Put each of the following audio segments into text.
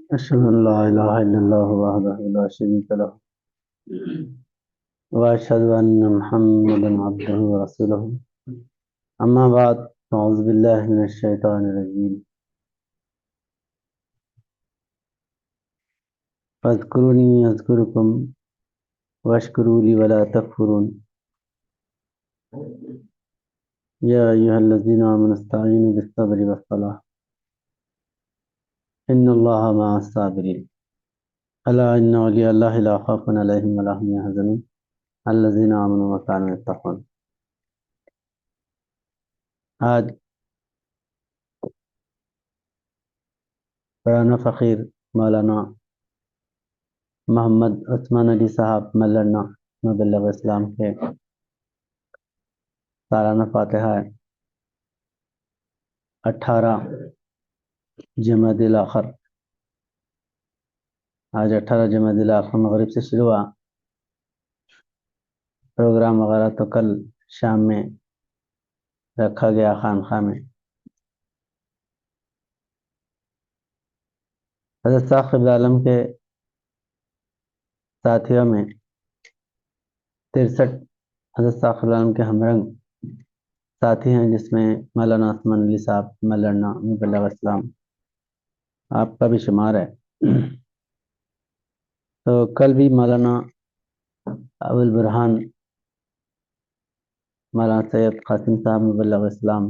أشهد أن لا إله إلا الله وحده لا شريك له وأشهد أن محمدا عبده ورسوله أما بعد أعوذ بالله من الشيطان الرجيم فاذكروني أذكركم واشكروا لي ولا تكفرون يا أيها الذين آمنوا استعينوا بالصبر والصلاة إن الله مع الصابرين ألا إن أولياء الله لا خوف عليهم ولا هم يحزنون الذين آمنوا وكانوا يتقون. آج پرانا فقیر مولانا محمد عثمان علی صاحب ملنا مبلغ اسلام کے سالانہ فاتحہ 18 جمادی الاخر. آج 18 جمادی الاخر مغرب سے شروع ہوا. پروگرام وغیرہ تو کل شام میں رکھا گیا خانقاہ میں. حضرت صاحب قبلہ عالم کے ساتھیوں میں 63 حضرت صاحب قبلہ عالم کے ہمرنگ ساتھی ہیں، جس میں مولانا عثمان علی صاحب ملنا مبلغ اسلام آپ کا بھی شمار ہے. تو کل بھی مولانا ابو البرہان مولانا سید قاسم صاحب مبلغ اسلام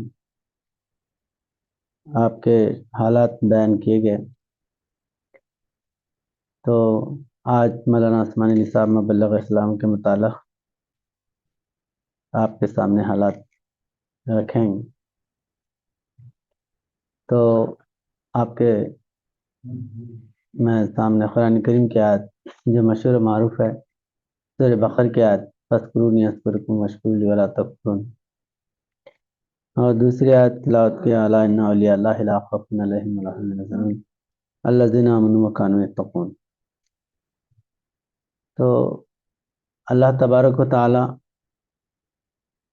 آپ کے حالات بیان کیے گئے. تو آج مولانا عثمان علی صاحب مبلغ اسلام کے متعلق آپ کے سامنے حالات رکھیں گے. تو آپ کے میں سامنے قرآن کریم کی آیت جو مشہور و معروف ہے، سورہ بقرہ کی آیت فاذکرونی اذکرکم واشکروا لی ولا تکفرون، اور دوسری آیت تلاوت کی الا ان اولیاء اللہ لا خوف علیہم ولا هم يحزنون الذین آمنوا وکانوا یتقون. تو اللہ تبارک و تعالی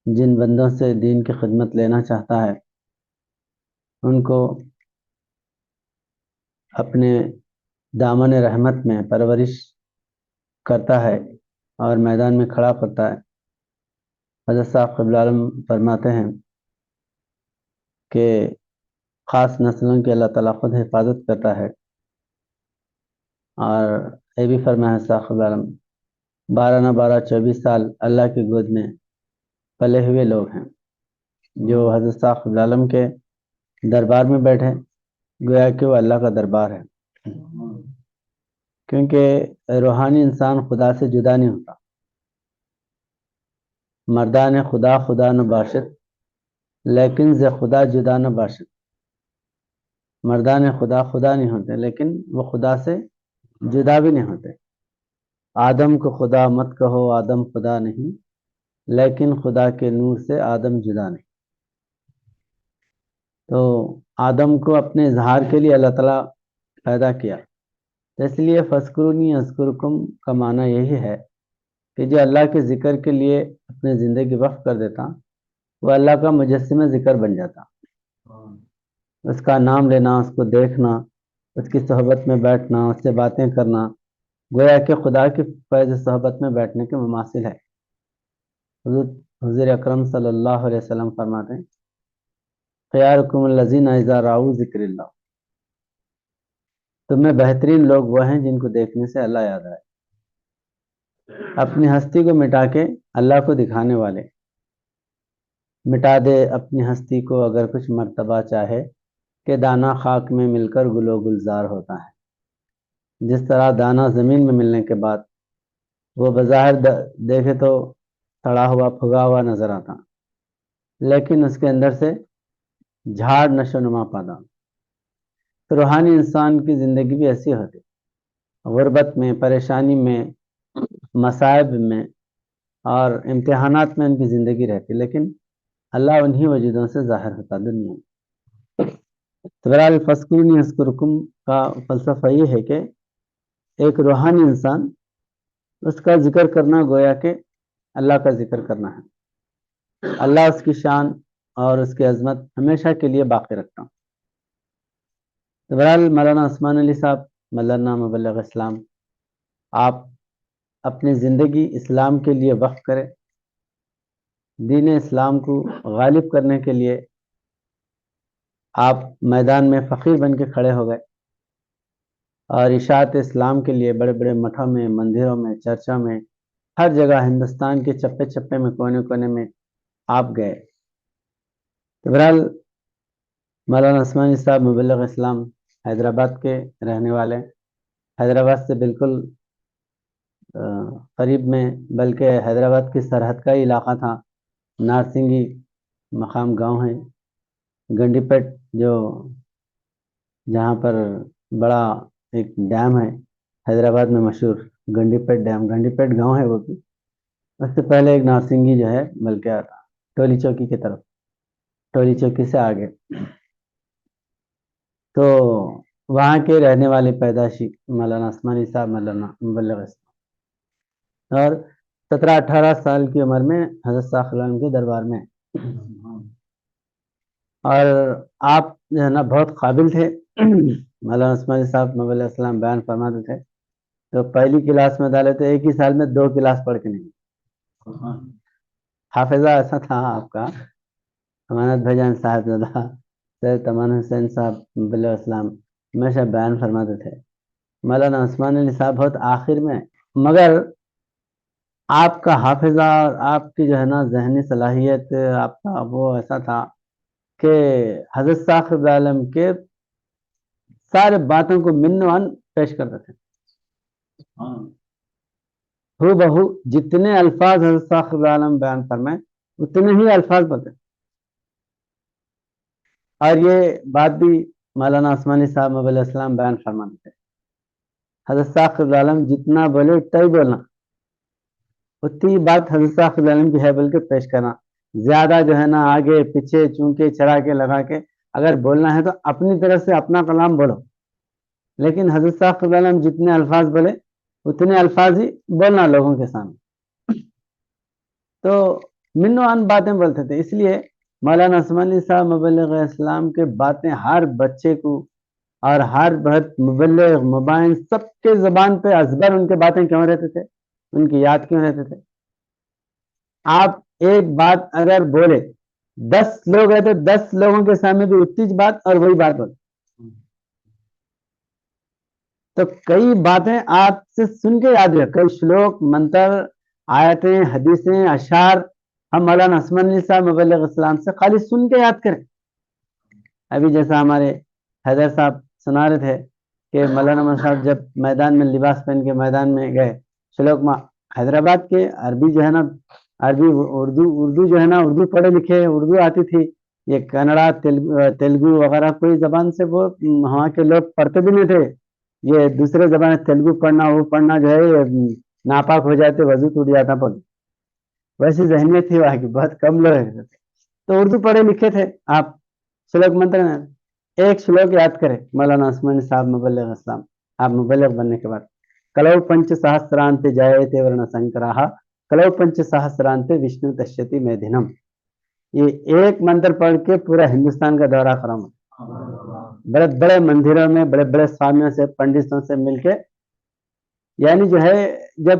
جن بندوں سے دین کی خدمت لینا چاہتا ہے ان کو اپنے دامن رحمت میں پرورش کرتا ہے اور میدان میں کھڑا کرتا ہے. حضرت صاحب قبلہ عالم فرماتے ہیں کہ خاص نسلوں کی اللہ تعالیٰ خود حفاظت کرتا ہے، اور یہ بھی فرمایا صاحب قبلہ عالم 12 نہ 12 24 سال اللہ کی گود میں پلے ہوئے لوگ ہیں جو حضرت صاحب قبلہ عالم کے دربار میں بیٹھے، گویا کہ وہ اللہ کا دربار ہے، کیونکہ روحانی انسان خدا سے جدا نہیں ہوتا. مردان خدا خدا نہ باشد لیکن ز خدا جدا نہ باشد. مردان خدا خدا نہیں ہوتے لیکن وہ خدا سے جدا بھی نہیں ہوتے. آدم کو خدا مت کہو، آدم خدا نہیں، لیکن خدا کے نور سے آدم جدا نہیں. تو آدم کو اپنے اظہار کے لیے اللہ تعالیٰ پیدا کیا، اس لیے فذکرونی اذکرکم کا معنی یہی ہے کہ جو اللہ کے ذکر کے لیے اپنی زندگی وقف کر دیتا وہ اللہ کا مجسمہ ذکر بن جاتا. اس کا نام لینا، اس کو دیکھنا، اس کی صحبت میں بیٹھنا، اس سے باتیں کرنا، گویا کہ خدا کی فیض صحبت میں بیٹھنے کے مماثل ہے. حضور اکرم صلی اللہ علیہ وسلم فرماتے ہیں خیارکم الذین اذا رأوا ذکر اللہ، تم میں بہترین لوگ وہ ہیں جن کو دیکھنے سے اللہ یاد آئے. اپنی ہستی کو مٹا کے اللہ کو دکھانے والے. مٹا دے اپنی ہستی کو اگر کچھ مرتبہ چاہے کہ دانہ خاک میں مل کر گل و گلزار ہوتا ہے. جس طرح دانہ زمین میں ملنے کے بعد وہ بظاہر دیکھے تو سڑا ہوا پھگا ہوا نظر آتا، لیکن اس کے اندر سے جھاڑ نشو نما پاتا. تو روحانی انسان کی زندگی بھی ایسی ہوتی، غربت میں، پریشانی میں، مصائب میں اور امتحانات میں ان کی زندگی رہتی، لیکن اللہ انہی وجودوں سے ظاہر ہوتا دنیا میں. بہرحال فذکرونی اذکرکم کا فلسفہ یہ ہے کہ ایک روحانی انسان اس کا ذکر کرنا گویا کہ اللہ کا ذکر کرنا ہے. اللہ اس کی شان اور اس کی عظمت ہمیشہ کے لیے باقی رکھتا ہوں. بہرحال مولانا عثمان علی صاحب مولانا مبلغ اسلام، آپ اپنی زندگی اسلام کے لیے وقف کریں، دین اسلام کو غالب کرنے کے لیے آپ میدان میں فقیر بن کے کھڑے ہو گئے، اور اشاعت اسلام کے لیے بڑے بڑے مٹھوں میں، مندروں میں، چرچوں میں، ہر جگہ ہندوستان کے چپے چپے میں، کونے کونے میں آپ گئے۔ تو بہرحال مولانا عثمانی صاحب مبلغ اسلام حیدرآباد کے رہنے والے، حیدرآباد سے بالکل قریب میں، بلکہ حیدرآباد کی سرحد کا ہی علاقہ تھا، نارسنگی مقام گاؤں ہے، گنڈی پیٹ جو جہاں پر بڑا ایک ڈیم ہے حیدرآباد میں مشہور، گنڈی پیٹ ڈیم، گنڈی پیٹ گاؤں ہے وہ بھی، اس سے پہلے ایک نارسنگی جو ہے بلکہ ٹولی چوکی کی طرف، ٹولی چوکی سے آگے، تو وہاں کے رہنے والے پیدائشی مولانا عثمانی صاحب مولانا مبلغ اسلام، اور 17-18 سال کی عمر میں حضرت صاحب کے دربار میں، اور آپ جو ہے نا بہت قابل تھے۔ مولانا عثمانی صاحب مبلغ اسلام بیان فرماتے تھے تو پہلی کلاس میں ڈالے تو ایک ہی سال میں 2 کلاس پڑھ کے نہیں، حافظہ ایسا تھا آپ کا۔ امانت بھائی صاحب زادہ سید تمان حسین صاحب مبلغ اسلام ہمیشہ بیان فرماتے تھے، مولانا عثمانی صاحب بہت آخر میں، مگر آپ کا حافظہ اور آپ کی جو ہے نا ذہنی صلاحیت، آپ کا وہ ایسا تھا کہ حضرت صاحب عالم کے سارے باتوں کو منوان پیش کرتے تھے، ہو بہو جتنے الفاظ حضرت صاحب عالم بیان فرمائے اتنے ہی الفاظ بولتے، اور یہ بات بھی مولانا عثمانی صاحب مبلغ اسلام بیان فرماتے تھے، حضرت صاحب عالم جتنا بولے اتنا ہی بولنا، اتنی بات حضرت صاحب عالم کی ہے بول کے پیش کرنا، زیادہ جو ہے نا آگے پیچھے چونکے چڑھا کے لگا کے اگر بولنا ہے تو اپنی طرف سے اپنا کلام بولو، لیکن حضرت صاحب عالم جتنے الفاظ بولے اتنے الفاظ ہی بولنا لوگوں کے سامنے، تو منوان باتیں بولتے تھے۔ اس لیے مولانا عثمانی صاحب مبلغ اسلام کے باتیں ہر بچے کو اور ہر مبلغ مبائن سب کے زبان پہ ازبر ان کے باتیں کیوں رہتے تھے، ان کی یاد کیوں رہتے تھے۔ آپ ایک بات اگر بولے 10 لوگ ہیں تو 10 لوگوں کے سامنے بھی اتنی بات اور وہی بات بولے، تو کئی باتیں آپ سے سن کے یاد رکھ، کئی شلوک، منتر، آیتیں، حدیثیں، اشعار ہم مولانا عثمانی صاحب مبلغ اسلام سے خالی سن کے یاد کریں۔ ابھی جیسا ہمارے حیدر صاحب سنا رہے تھے کہ مولانا صاحب جب میدان میں لباس پہن کے میدان میں گئے، شلوک میں حیدرآباد کے عربی جو ہے نا، عربی اردو جو ہے نا، اردو پڑھے لکھے، اردو آتی تھی، یہ کنڑا تیلگو وغیرہ کوئی زبان سے وہ وہاں کے لوگ پڑھتے بھی نہیں تھے، یہ دوسرے زبان تیلگو پڑھنا وہ پڑھنا جو ہے ناپاک ہو جاتے، وضو ٹوٹ جاتا، پڑھ ویسی ذہنیت تھی وہاں کی، بہت کم لوگ رہتے تھے، تو اردو پڑھے لکھے تھے۔ آپ شلوک منتر ایک شلوک یاد کرے مولانا عثمانی صاحب مبلغ اسلام، آپ مبلغ بننے کے بعد، کلو پنچ سہسرانتے جایتے ورن سنکراہ کلو پنچ سہسرانتے وشنو تشیتی میں دھنم، یہ ایک منتر پڑھ کے پورا ہندوستان کا دورہ کروں، بڑے بڑے مندروں میں بڑے بڑے سوامیوں سے، پنڈتوں سے مل کے، یعنی جو ہے جب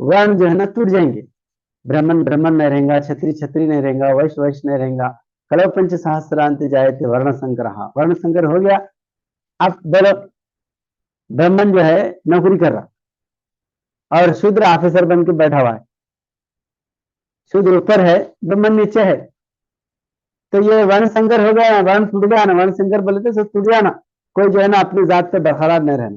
ورن جو ہے نا ٹوٹ جائیں گے، برہمن برہمن نہیں رہیں گا، چھتری چھتری نہیں رہیں گا، ویش ویش نہیں رہیں گا، کلو پنچ سہسرانتے جایتے ورن سنکراہ، ورن سنکر ہو گیا، اب بولو برہمن جو ہے نوکری کر رہا اور شودر آفیسر بن کے بیٹھا ہوا ہے، شودر اوپر ہے برہمن نیچے ہے، تو یہ ورن سنکر ہو گیا، ورن ٹوٹ گیا نا، ورن سنکر بولے تو ٹوٹ گیا نا، کوئی جو ہے نا اپنی ذات پہ برقرار نہیں رہنا،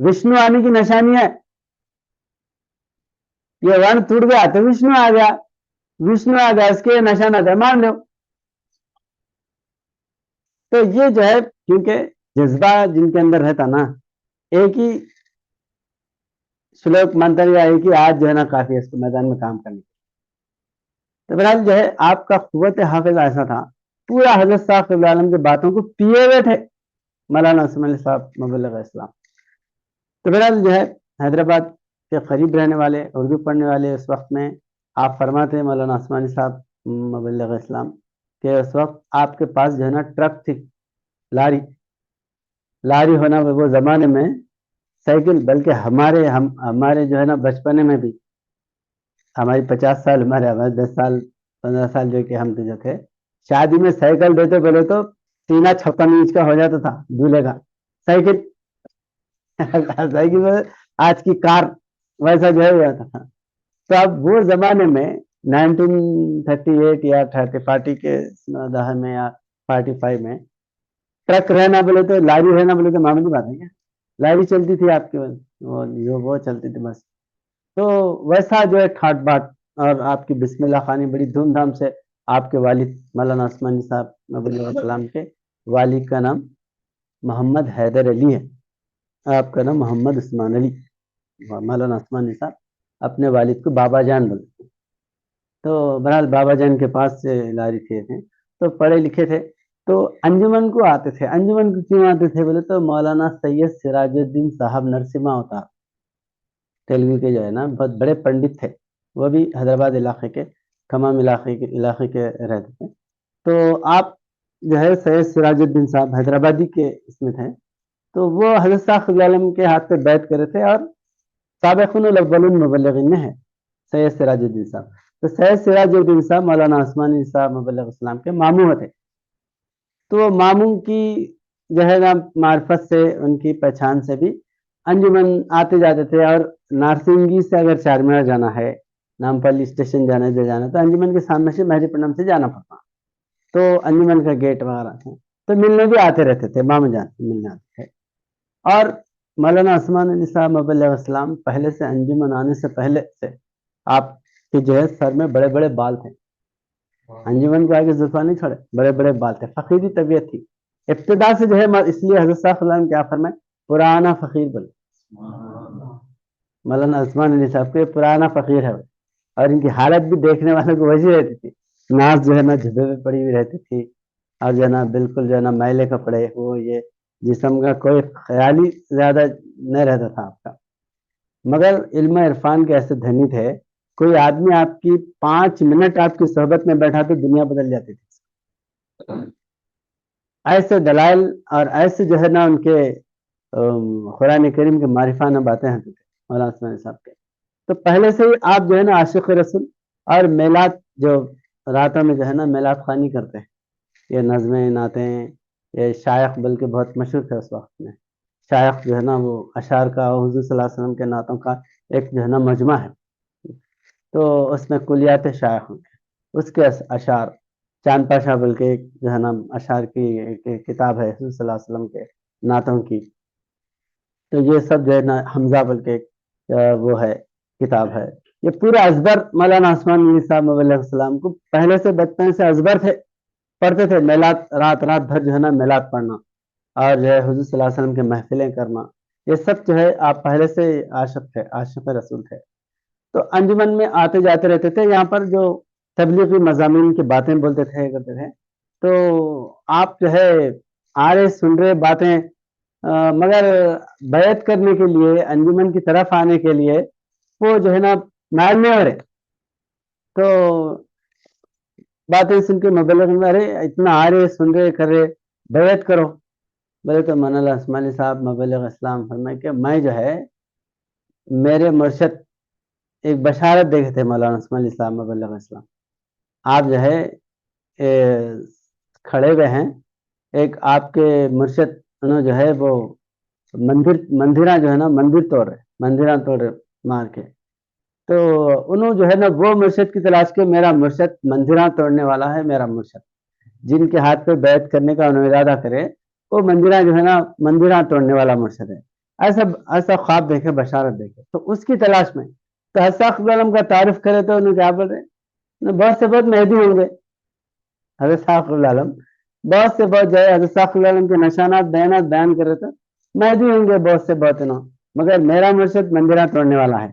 وشنو آنے کی نشانی ہے، یہ ورن ٹوٹ گیا تو وشنو آ گیا، وشنو آ گیا اس کے نشانات ہے، مان لو۔ تو یہ جو ہے کیونکہ جذبہ جن کے اندر رہتا نا، ایک ہی شلوک منتر یا ایک ہی آج جو ہے نا کافی ہے اس کو میدان میں کام کرنے، تو بہرحال جو ہے آپ کا قوت حافظ ایسا تھا، پورا حضرت صاحب عالم کی باتوں کو پیے ہوئے تھے مولانا عثمانی صاحب مبلغ اسلام۔ تو بہرحال جو ہے حیدرآباد کے قریب رہنے والے، اردو پڑھنے والے، اس وقت میں آپ فرماتے ہیں مولانا عثمانی صاحب مبلغ اسلام کہ اس وقت آپ کے پاس جو ہے نا ٹرک تھی، لاری ہونا وہ زمانے میں سائیکل، بلکہ ہمارے جو ہے نا بچپنے میں بھی، ہماری 50 سال ہمارے 10 سال 15 سال جو کہ ہم جو تھے شادی میں سائیکل دیتے بولے تو سینہ 56 انچ کا ہو جاتا تھا دولہے کا، سائیکل سائیکل میں آج کی کار ویسا جو ہے ہوا تھا. تو اب وہ زمانے میں 1938 یا 40 کے دہے میں یا 45 میں ٹرک رہنا بولے تو، لاری رہنا بولے تو معمولی بات ہے کیا. لاری چلتی تھی آپ کے وہ چلتی تھی بس. تو ویسا جو ہے ٹھاٹ باٹ، اور آپ کی بسم اللہ خوانی بڑی دھوم دھام سے. آپ کے والد مولانا عثمانی صاحب نبی علیہ السلام کے والد کا نام محمد حیدر علی ہے، آپ کا نام محمد عثمان علی. مولانا عثمانی صاحب اپنے والد کو بابا جان بولتے ہیں. تو بہرحال بابا جان کے پاس سے لاری کیے تھے، تو پڑھے لکھے تھے. تو انجمن کو آتے تھے. انجمن کو کیوں آتے تھے بولے تو مولانا سید سراج الدین صاحب نرسمہ ہوتا، تیلگو کے جو ہے نا بہت بڑے پنڈت تھے، وہ بھی حیدرآباد علاقے کے، کھمم علاقے کے رہتے تھے. تو آپ جو ہے سید سراج الدین صاحب حیدرآبادی کے اس میں تھے. تو وہ حضرت صاحب صلی اللہ علیہ وسلم کے ہاتھ پہ بیعت کرے تھے، اور سابقون الاولون مبلغین میں ہے سید سراج الدین صاحب. تو سید سراج الدین صاحب مولانا عثمانی صاحب مبلغ اسلام کے ماموں تھے. تو ماموں کی جو ہے نا معرفت سے، ان کی پہچان سے بھی انجمن آتے جاتے تھے. اور نارسنگی سے اگر چارمینار جانا ہے، نامپلی اسٹیشن جانا تو انجمن کے سامنے سے مہری پٹنم سے جانا پڑتا. تو انجمن کا گیٹ وغیرہ تھا، تو ملنے بھی آتے رہتے تھے، ماموں جان ملنے آتے تھے. اور مولانا عثمان علی صاحب مبلغ اسلام پہلے سے انجمن آنے سے پہلے سے آپ کے جو ہے سر میں بڑے بڑے بال تھے. انجمن کو آگے زلفاں نہیں چھوڑے، بڑے بڑے بال تھے، فقیری طبیعت تھی ابتدا سے جو ہے. اس لیے حضرت صاحب صلی اللہ علیہ وسلم کیا فرمائے، پرانا فقیر بولے. مولانا عثمان علی صاحب کے پرانا فقیر ہے، اور ان کی حالت بھی دیکھنے والوں کو ویسی رہتی تھی. ناز جو ہے نا جھبے میں پڑی ہوئی رہتی تھی، اور جو ہے نا بالکل جو ہے نا میلے کپڑے، وہ یہ جسم کا کوئی خیال ہی زیادہ نہیں رہتا تھا آپ کا. مگر علم عرفان کے ایسے دھنی تھے، کوئی آدمی آپ کی 5 منٹ آپ کی صحبت میں بیٹھا تو دنیا بدل جاتی تھی. ایسے دلائل اور ایسے جو ہے نا ان کے قرآن کریم کے معرفانہ باتیں ہیں مولانا عثمانی صاحب کے. تو پہلے سے ہی آپ جو ہے نا عاشق رسول، اور میلاد جو راتوں میں جو ہے نا میلاد خوانی کرتے ہیں، یہ نظمیں نعتیں، یہ شائخ بلکہ بہت مشہور تھے اس وقت میں. شائخ جو ہے نا وہ اشعار کا، حضور صلی اللہ علیہ وسلم کے نعتوں کا ایک جو ہے نا مجمع ہے. تو اس میں کلیات شائخ ہوں گے، اس کے اشعار، چاند پاشا بلکہ ایک جو ہے نا اشعار کی ایک کتاب ہے حضور صلی اللہ علیہ وسلم کے نعتوں کی. تو یہ سب جو ہے نا حمزہ بلکہ وہ ہے کتاب ہے. یہ پورا ازبر مولانا عثمان علی صاحب مبلغ السلام کو پہلے سے بچپن سے ازبر تھے، پڑھتے تھے. میلاد رات بھر جو ہے نا میلاد پڑھنا، اور جو ہے حضور صلی اللہ علیہ وسلم کے محفلیں کرنا، یہ سب جو ہے آپ پہلے سے عاشق تھے، عاشق رسول تھے. تو انجمن میں آتے جاتے رہتے تھے. یہاں پر جو تبلیغی مضامین کی باتیں بولتے تھے کرتے تھے، تو آپ جو ہے آ رہے سن رہے باتیں، مگر بیعت کرنے کے لیے، انجمن کی طرف آنے کے لیے وہ جو ہے نا مائل نہیں ہو رہے. تو باتیں سن کے مبلغ میں ارے اتنا آ رہے سن رہے کر رہے، بیعت کرو. بولے تو مولانا عثمانی صاحب مبلغ اسلام فرمائے کہ میں جو ہے میرے مرشد ایک بشارت دیکھے تھے مولانا عثمانی صاحب مبلغ اسلام. آپ جو ہے کھڑے ہوئے ہیں، ایک آپ کے مرشد انہوں جو ہے وہ مندرہ جو ہے نا مندرہ توڑ رہے مار کے. تو انہوں جو ہے نا وہ مرشد کی تلاش کے، میرا مرشد مندرہ توڑنے والا ہے، میرا مرشد جن کے ہاتھ پہ بیعت کرنے کا انہوں ارادہ کرے، وہ مندرہ جو ہے نا مندرہ توڑنے والا مرشد ہے. ایسا خواب دیکھے، بشارت دیکھے، تو اس کی تلاش میں. تو حضرت عالم کا تعارف کرے تو انہوں کیا بول رہے، بہت سے بہت مہدی ہوں گے. حضرت عالم بہت سے بہت جو ہے حضرت عالم کے نشانات بیانات بیان کر رہے تھے، مہدی ہوں گے بہت سے بہت انہوں، مگر میرا مرشد مندرہ توڑنے والا ہے.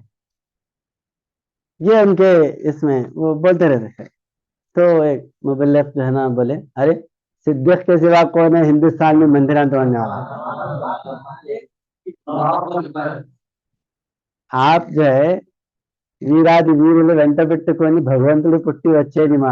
یہ ان کے اس میں وہ بولتے رہتے تھے. تو ایک مبلغ جو ہے نا بولے، ارے صدیق کے سوا کون ہے ہندوستان میں مندرہ توڑنے والا؟ آپ جو ہے వీరాది వీరులు వెంట పెట్టుకొని భగవంతుడు పుట్టి వచ్చేది మా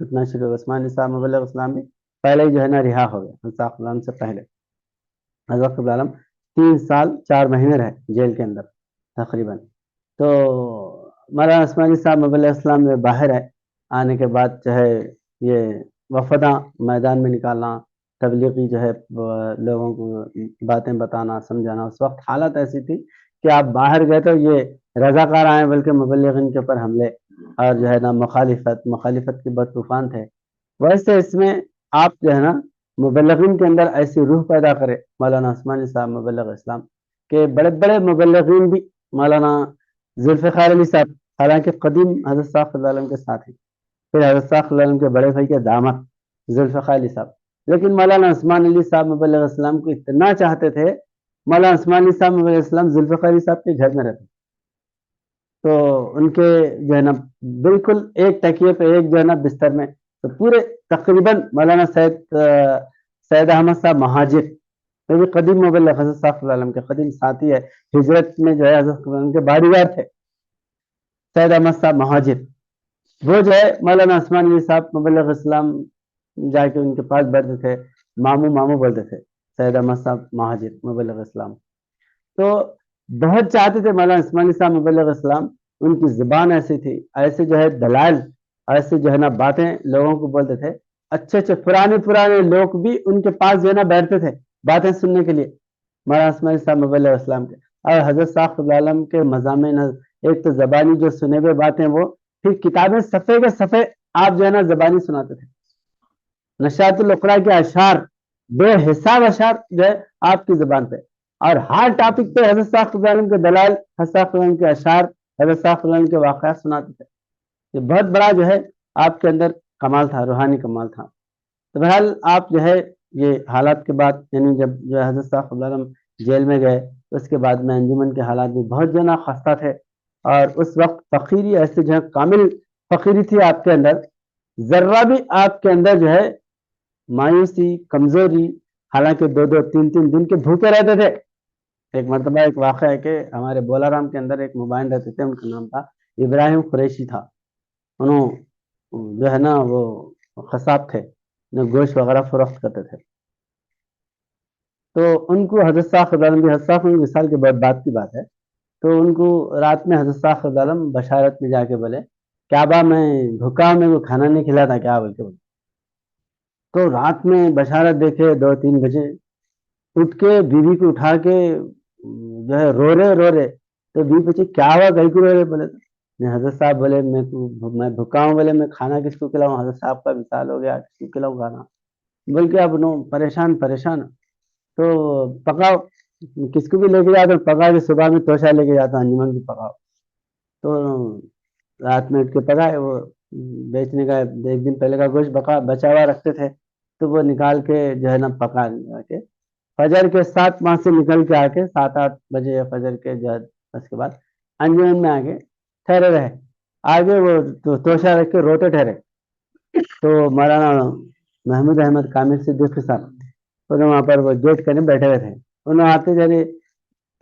چھٹنا شروع ہو. عثمانی صاحب مبلغ اسلام بھی پہلے ہی جو ہے نا رہا ہو گیا, حضرت عالم سے پہلے. حضرت عالم 3 سال 4 مہینے رہے جیل کے اندر تقریباً. تو مولانا عثمانی صاحب مبلغ اسلام میں باہر ہے آنے کے بعد جو ہے یہ وفداں میدان میں نکالنا, تبلیغی جو ہے لوگوں کو باتیں بتانا سمجھانا. اس وقت حالت ایسی تھی کہ آپ باہر گئے تو یہ رضاکار آئے بلکہ مبلغین کے اوپر حملے اور جو ہے نا مخالفت کے بد طوفان تھے. ویسے اس میں آپ جو ہے نا مبلغین کے اندر ایسی روح پیدا کرے مولانا عثمانی صاحب مبلغ اسلام کہ بڑے بڑے مبلغین بھی, مولانا ذوالفقار علی صاحب حالانکہ قدیم حضرت صاحب صلی اللہ علیہ وسلم کے ساتھ ہیں, پھر حضرت صاحب صلی اللہ علیہ وسلم کے بڑے بھائی کے داماد ذوالفقار علی صاحب, لیکن مولانا عثمان علی صاحب مبلغ اسلام کو اتنا چاہتے تھے. مولانا عثمان علی صاحب مبلغ اسلام ذوالفقار علی صاحب کے گھر میں رہتے, تو ان کے جو ہے نا بالکل ایک تکیے پہ ایک جو ہے نا بستر میں, تو پورے تقریباً مولانا سید احمد صاحب مہاجر وہ بھی قدیم مبلغ حضرت صاحب صلی اللہ علیہ وسلم کے قدیم ساتھی ہے, ہجرت میں جو ہے حضرت صلی اللہ علیہ وسلم کے باڈیگارڈ تھے سید احمد صاحب مہاجر. وہ جو ہے مولانا عثمان علی صاحب مبلغ اسلام جا کے ان کے پاس بیٹھتے تھے, ماموں بولتے تھے سید احمد صاحب مہاجر مبلغ اسلام. تو بہت چاہتے تھے مولانا عثمانی صاحب مبلغ اسلام, ان کی زبان ایسی تھی, ایسے جو ہے دلائل ایسے جو ہے نا باتیں لوگوں کو بولتے تھے. اچھے پرانے لوگ بھی ان کے پاس جو ہے نا بیٹھتے تھے باتیں سننے کے لیے مولانا عثمانی صاحب مبلغ اسلام کے. اور حضرت صاحب صلی اللہ علیہ وسلم کے مضامین ایک تو زبانی جو سنے ہوئے باتیں, وہ پھر کتابیں صفحے کے صفحے آپ جو ہے نا زبانی سناتے تھے. نشاط الاقراء کے اشعار بے حساب اشعار جو ہے آپ کی زبان پہ, اور ہر ٹاپک پہ حضرت صاحب صلی اللہ علیہ وسلم کے دلائل, حضرت صاحب صلی اللہ علیہ وسلم کے اشعار, حضرت صاحب صلی اللہ علیہ وسلم کے واقعات سناتے تھے. یہ بہت بڑا جو ہے آپ کے اندر کمال تھا, روحانی کمال تھا. تو بہرحال آپ جو ہے یہ حالات کے بعد یعنی جب جو ہے حضرت صاحب صلی اللہ علیہ وسلم جیل میں گئے, اس کے بعد میں انجمن کے حالات بھی بہت جو ہے نا خستہ تھے. اور اس وقت فقیری ایسے جو ہے کامل فقیری تھی آپ کے اندر, ذرہ بھی آپ کے اندر جو ہے مایوسی کمزوری, حالانکہ 2-3 دن کے بھوکے رہتے تھے. ایک مرتبہ ایک واقعہ ہے کہ ہمارے بولارام کے اندر ایک مبین رہتے تھے, ان کا نام تھا ابراہیم قریشی تھا. انہوں جو ہے نا وہ قصاب تھے, گوشت وغیرہ فروخت کرتے تھے. تو ان کو حضرت صاحب صلی اللہ علیہ وسلم, حضرت صاحب کی مثال کے بعد کی بات ہے, تو ان کو رات میں حضرت صاحب صلی اللہ علیہ وسلم بشارت میں جا کے بولے کعبہ میں بھوکا, میں وہ کھانا نہیں کھلاتا کیا بول کے بولے. تو رات میں بشارت دیکھے 2-3 بجے اٹھ کے بیوی کو اٹھا کے جو ہے رو رہے. تو بیوی پوچھی کیا ہوا, کہیں کو رو رہے, بولے حضرت صاحب بولے میں بھوکا ہوں, بولے میں کھانا کس کو کھلاؤں, حضرت صاحب کا وصال ہو گیا, کس کو کھلاؤں کھانا, بول کے اب نو پریشان. تو پکاؤ, کس کو بھی لے کے جاتا ہوں, پکا کے صبح میں توشہ لے کے جاتا ہوں انجمن کی پکاؤ. تو رات میں اٹھ کے پکائے, وہ بیچنے کا 1 دن پہلے کا گوشت بچا ہوا رکھتے تھے, تو وہ نکال کے جو ہے نا پکا کے فجر کے 7 ماہ سے نکل کے آ کے 7-8 بجے فجر کے جو ہے اس کے بعد انجمن میں آگے ٹھہرے رہے. آگے وہ توشہ رکھ کے روتے ٹھہرے. تو مولانا محمود احمد کامل صدیقی صاحب انہوں وہاں پر وہ گیٹ کرنے بیٹھے ہوئے تھے. انہوں آتے جا رہے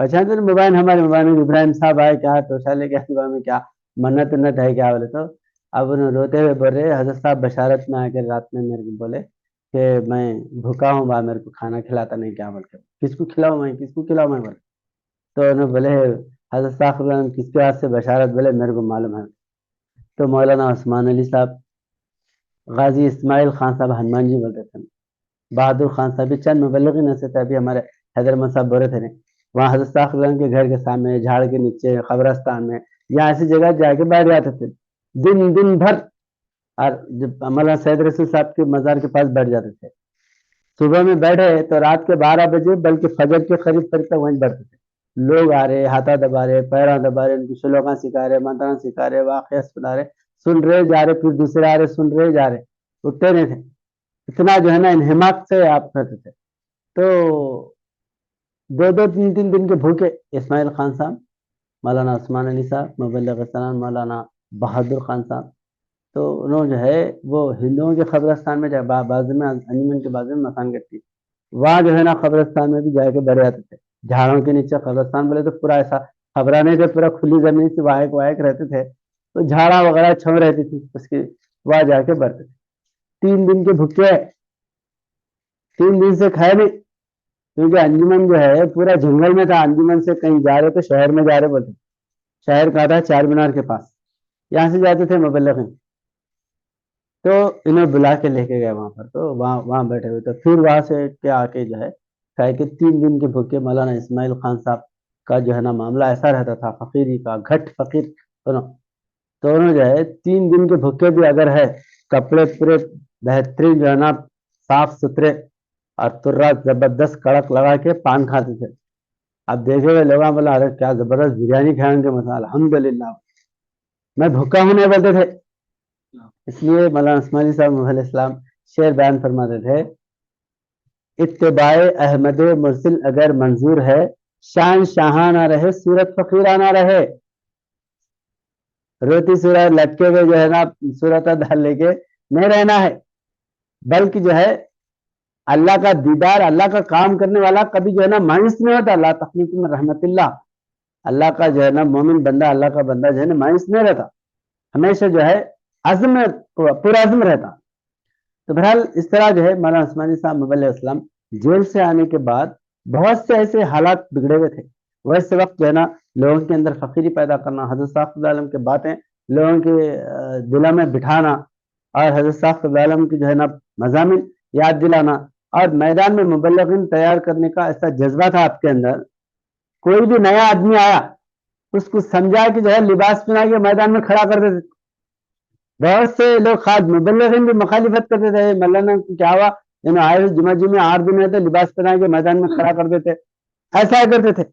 پہچانتے موبائل, ہمارے موبائل میں ابراہیم صاحب آئے, کیا توشہ لے کے صبح میں, کیا منت ہے کیا بولے. تو اب انہوں روتے ہوئے بول رہے حضرت صاحب بشارت میں آ کے رات میں میرے کو بولے کہ میں بھوکا ہوں, میرے کو کھانا کھلاتا نہیں کیا بول کے, کس کو کھلاؤں میں بولے. تو انہوں بولے حضرت صاحب کس کے ہاتھ سے بشارت, بولے میرے کو معلوم ہے. تو مولانا عثمان علی صاحب, غازی اسماعیل خان صاحب ہنومان جی بولتے تھے, بہادر خان صاحب, چند مبلغین ایسے تھے. ابھی ہمارے حیدر احمد صاحب بول رہے تھے وہاں حضرت صاحب کے گھر کے سامنے جھاڑ کے نیچے قبرستان میں یا ایسی جگہ جا کے بیٹھ جاتے تھے دن بھر. اور جب مولانا سید رسول صاحب کے مزار کے پاس بیٹھ جاتے تھے, صبح میں بیٹھے تو رات کے 12 بجے بلکہ فجر کے قریب تک وہیں بیٹھتے تھے. لوگ آ رہے, ہاتھا دبا رہے, پیرا دبا رہے, ان کی شلوکاں سکھا رہے, منترا سکھا رہے, واقعہ سنا رہے, سن رہے جا رہے, پھر دوسرے آ رہے, سن رہے جا رہے, اٹھتے نہیں تھے. اتنا جو ہے نا انہماک سے آپ کرتے تھے. تو 2-3 دن کے بھوکے اسماعیل خان صاحب, مولانا عثمان علی صاحب مبلغ اسلام, مولانا بہادر خان صاحب. تو انہوں جو ہے وہ ہندوؤں کے قبرستان میں بازو میں انجمن کے بازو میں مکان کرتی, وہاں جو ہے نا قبرستان میں بھی جا کے بیٹھ جاتے تھے. جھاڑوں کے نیچے قبرستان بولے تو پورا ایسا خبرہ نہیں تھے, پورا کھلی زمین سے وائک رہتے تھے. تو جھاڑا وغیرہ چھو رہتی تھی اس کی, وہاں جا کے بیٹھتے تھے. 3 دن کے بھوکے ہے، 3 دن سے کھائے نہیں، کیونکہ انجمن جو ہے پورا جنگل میں تھا، انجمن سے کہیں جا رہے تو شہر میں جا رہے بولتے، شہر کہا تھا چار مینار کے پاس، یہاں سے جاتے تھے مبلغین، تو انہیں بلا کے لے کے گئے وہاں پر، تو وہاں بیٹھے ہوئے، تو پھر وہاں سے کے آ کے جو ہے کہا کہ 3 دن کے بھوکے مولانا اسماعیل خان صاحب کا جو ہے نا معاملہ ایسا رہتا تھا، فقیری کا، گھٹ فقیر تو انہوں جو ہے 3 دن کے بھوکے بھی اگر ہے، کپڑے پورے بہترین جو ہے نا صاف ستھرے اور ترا زبردست کڑک لگا کے پان کھاتے تھے. اب دیکھے ہوئے لوگاں بولا ارے کیا زبردست بریانی کھائیں گے، مثلا الحمدللہ میں بھوکا ہوں نہیں بولتے تھے. اس لیے مولانا اسماعیلی صاحب علیہ السلام شعر بیان فرماتے تھے، اتباع احمد مرسل اگر منظور ہے، شان شاہانہ رہے صورت فقیرانہ رہے. روتی صورت لٹکے ہوئے جو ہے نا صورت دھر لے کے نہیں رہنا ہے، بلکہ جو ہے اللہ کا دیدار، اللہ کا کام کرنے والا کبھی جو ہے نا مایوس نہیں ہوتا. اللہ تخلیق میں رحمت اللہ، اللہ کا جو ہے نا مومن بندہ، اللہ کا بندہ جو ہے نا مایوس نہیں رہتا، ہمیشہ جو ہے عزم پورا عزم رہتا. تو بہرحال اس طرح جو ہے مولانا عثمانی صاحب علیہ السلام جیل سے آنے کے بعد بہت سے ایسے حالات بگڑے ہوئے تھے. ویسے وقت جو ہے نا لوگوں کے اندر فقیری پیدا کرنا، حضرت صاحب عالم کے باتیں لوگوں کے دلوں میں بٹھانا، اور حضرت صاحب عالم کی جو ہے نا مضامین یاد دلانا، اور میدان میں مبلغین تیار کرنے کا ایسا جذبہ تھا آپ کے اندر. کوئی بھی نیا آدمی آیا اس کو سمجھا کہ جو ہے لباس پہنا کے میدان میں کھڑا کر دیتے. بہت سے لوگ خاص مبلغین بھی مخالفت کرتے تھے، مولانا کیا ہوا آئے جمعہ 8 دن رہتے، لباس پہنا کے میدان میں کھڑا کر دیتے، ایسا کرتے تھے.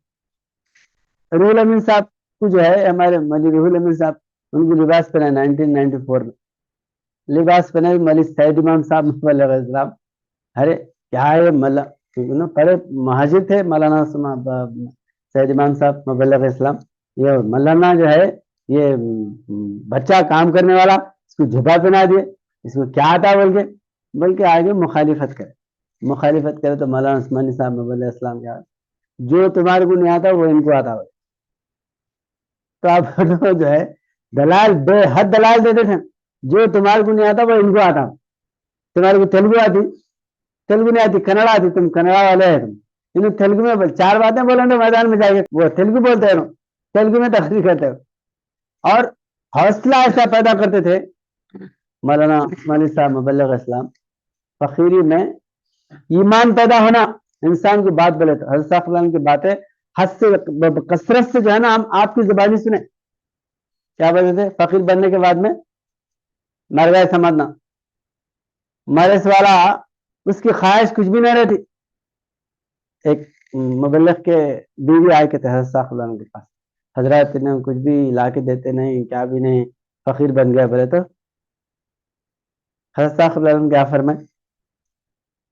روح امین صاحب کو جو ہے ہمارے مولوی روح امین صاحب، ان کو لباس پہنا 1994 میں لباس پہنا مولوی سعید امام صاحب علیہ السلام. ارے کیا ہے پڑے مہاجر تھے مولانا سعید امام صاحب مبلغ اسلام. یہ مولانا جو ہے یہ بچہ کام کرنے والا، اس کو جھبا پہنا دیے، اس کو کیا آتا بلکہ آگے مخالفت کرے تو مولانا عثمانی صاحب مبلغ اسلام کیا، جو تمہارے کو نہیں آتا وہ ان کو آتا ہو. تو آپ جو ہے دلال بے حد دلال دیتے تھے، جو تمہارے کو نہیں آتا وہ ان کو آتا. تمہارے کو تیلگو آتی، تیلگو نہیں آتی، کنڑا آتی، تم کنڑا والے ہیں، انہیں تیلگو میں 4 باتیں بولیں گے میدان میں جائے گے، وہ تیلگو بولتے ہیں، تیلگو میں تقریر کرتے ہیں. اور حوصلہ ایسا پیدا کرتے تھے مولانا عثمانی صاحب مبلغ اسلام. فقیری میں ایمان پیدا ہونا، انسان کی بات بولے تو حضرت صاحب کی باتیں حد سے کثرت سے جو ہے نا ہم آپ کی زبانی سنیں. کیا بولتے تھے؟ فقیر بننے کے بعد میں مر گئے سمجھنا، مرس والا اس کی خواہش کچھ بھی نہیں رہتی. ایک مبلغ کے بیوی آئے کے تھے حضرت صاحب کے پاس، حضرات نے کچھ بھی لا کے دیتے نہیں، کیا بھی نہیں، فقیر بن گیا. بولے تو حضرت صاحب کیا فرمائے،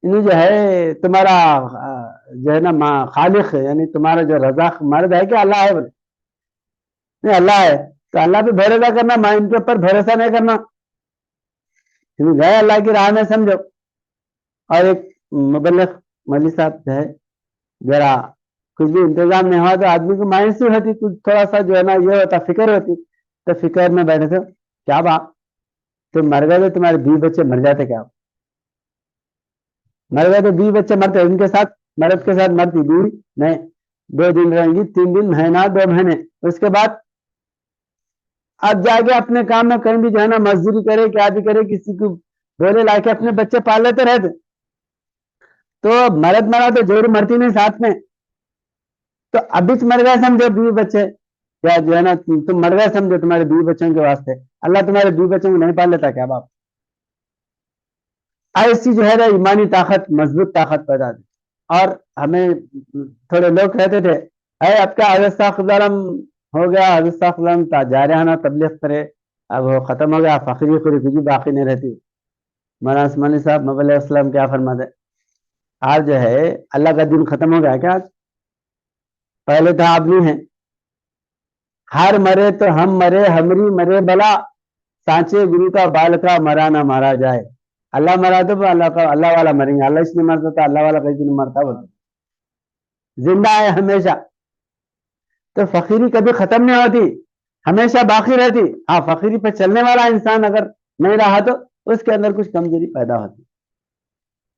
انہیں جو ہے تمہارا جو ہے نا خالق یعنی تمہارا جو رزاق مرد ہے کہ اللہ ہے؟ بولے نہیں اللہ ہے. تو اللہ پہ بھروسہ کرنا، ماں ان کے اوپر بھروسہ نہیں کرنا، گئے اللہ کی راہ میں سمجھو. اور ایک مبلغ مولوی صاحب جو ہے ذرا کچھ بھی انتظام نہیں ہوا تو آدمی کو مایوسی ہوتی، کچھ تھوڑا سا جو ہے نا یہ ہوتا، فکر ہوتی. تو فکر میں بیٹھے تھے، کیا بات تم مر گئے تو تمہارے 20 بچے مر جاتے، کیا مر گئے تو 20 بچے مرتے، ان کے ساتھ مرد کے ساتھ مرتی بیوی نہیں، 2 دن رہیں گی، 3 دن، مہینہ، 2 مہینے، اس کے بعد اب جا کے اپنے کام میں کہیں بھی جو ہے نا مزدوری کرے، کیا بھی کرے، کسی کو بولے لا کے اپنے بچے پال لیتے رہتے. تو مرد مرا تو جوڑی مرتی نہیں ساتھ میں. تو ابھی مر گئے سمجھو 20 بچے، یا جو ہے نا تم مر گئے سمجھو تمہارے 20 بچوں کے واسطے، اللہ تمہارے 20 بچوں کو نہیں پال لیتا کیا باپ؟ ایسی جو ہے نا ایمانی طاقت، مضبوط طاقت پیدا دی. اور ہمیں تھوڑے لوگ کہتے تھے اے اب کیا حضرت صاحب ہو گیا، حضرت صاحب جارحانہ تبلیغ کرے، اب وہ ختم ہو گیا، فقیری خوری باقی نہیں رہتی. مولانا عثمانی صاحب مبلغ اسلام کیا فرماتے، آج جو ہے اللہ کا دن ختم ہو گیا کیا؟ آج پہلے تھا آپ نہیں ہیں، ہر مرے تو ہم مرے، ہمری مرے بلا، سانچے گرو کا بال کا مرا نہ مارا جائے. اللہ مرا تو اللہ والا مریں گے، اللہ اس نے مرتا تھا، اللہ والا کسی نہیں مرتا، بولتا زندہ ہے ہمیشہ. تو فقیری کبھی ختم نہیں ہوتی، ہمیشہ باقی رہتی. ہاں فقیری پہ چلنے والا انسان اگر نہیں رہا تو اس کے اندر کچھ کمزوری پیدا ہوتی.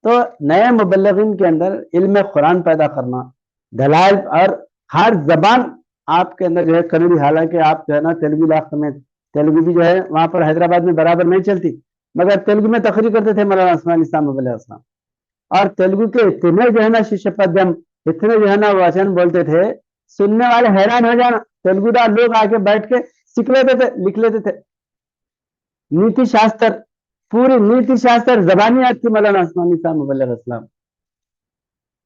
تو نئے مبلغین کے اندر علم قرآن پیدا کرنا، دلائل، اور ہر زبان آپ کے اندر جو ہے کنڑی، حالانکہ آپ جو ہے نا تیلگو علاقے میں تیلگو بھی جو ہے وہاں پر حیدرآباد میں برابر نہیں چلتی، مگر تیلگو میں تقریر کرتے تھے مولانا عثمان اسلام مبلغ اسلام. اور تیلگو کے اتنے جو ہے نا شیشہ پدم، اتنے جو ہے نا وچن بولتے تھے، سننے والے حیران ہو جانا. تیلگو دار لوگ آ کے بیٹھ کے سیکھ لیتے تھے، لکھ لیتے تھے. نیتی شاستر، پوری نیتی شاستر زبانی یاد تھی مولانا عثمان اسلام مبلغ اسلام.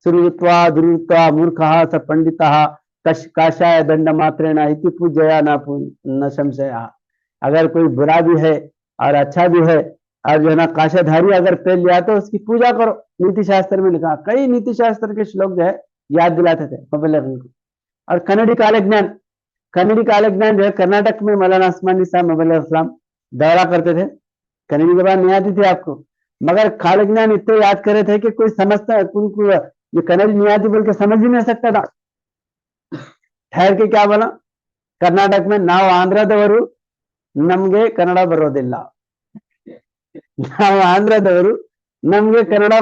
سروتوا دروتوا مورخ س پنڈتا کاشای دنڈ ماترینا اتی پوجیا نہ شمشیا. اگر کوئی برا بھی ہے اور اچھا بھی ہے اور جو ہے نا کاشا دھاری اگر پہن لیا تو اس کی پوجا کرو. نیتی شاستر میں لکھا، کئی نیتی شاستر کے شلوک جو ہے یاد دلاتے تھے مبلغین کو. اور کنڑی کال جنان، کنڑی کال جنان جو ہے کرناٹک میں مولانا عثمان اسلام مبلغ اسلام دورہ کرتے تھے. کنڑی زبان نہیں آتی تھی آپ کو، مگر کال جنان اتنے یاد کرے تھے کہ کوئی سمجھتا ہے کو یہ کنڑی نہیں آتی بول کے سمجھ ہی نہیں سکتا تھا. ٹھہر کے کیا بولا، کرناٹک میں ناؤ آندھرا دور نمگے کنڑ بروದಿಲ್ಲ. ನಾವು ಆಂಧ್ರದವರು ನಮ್ಗೆ ಕನ್ನಡ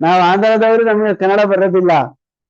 ನಾವು ಆಂಧ್ರದವರು ನಮ್ಗೆ ಕನ್ನಡ ಬರೋದಿಲ್ಲ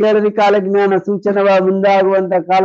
ಕೇಳಿದ್ರಿ. ಕಾಲ ಜ್ಞಾನ ಸೂಚನವ ಮುಂದಾಗುವಂತ ಕಾಲ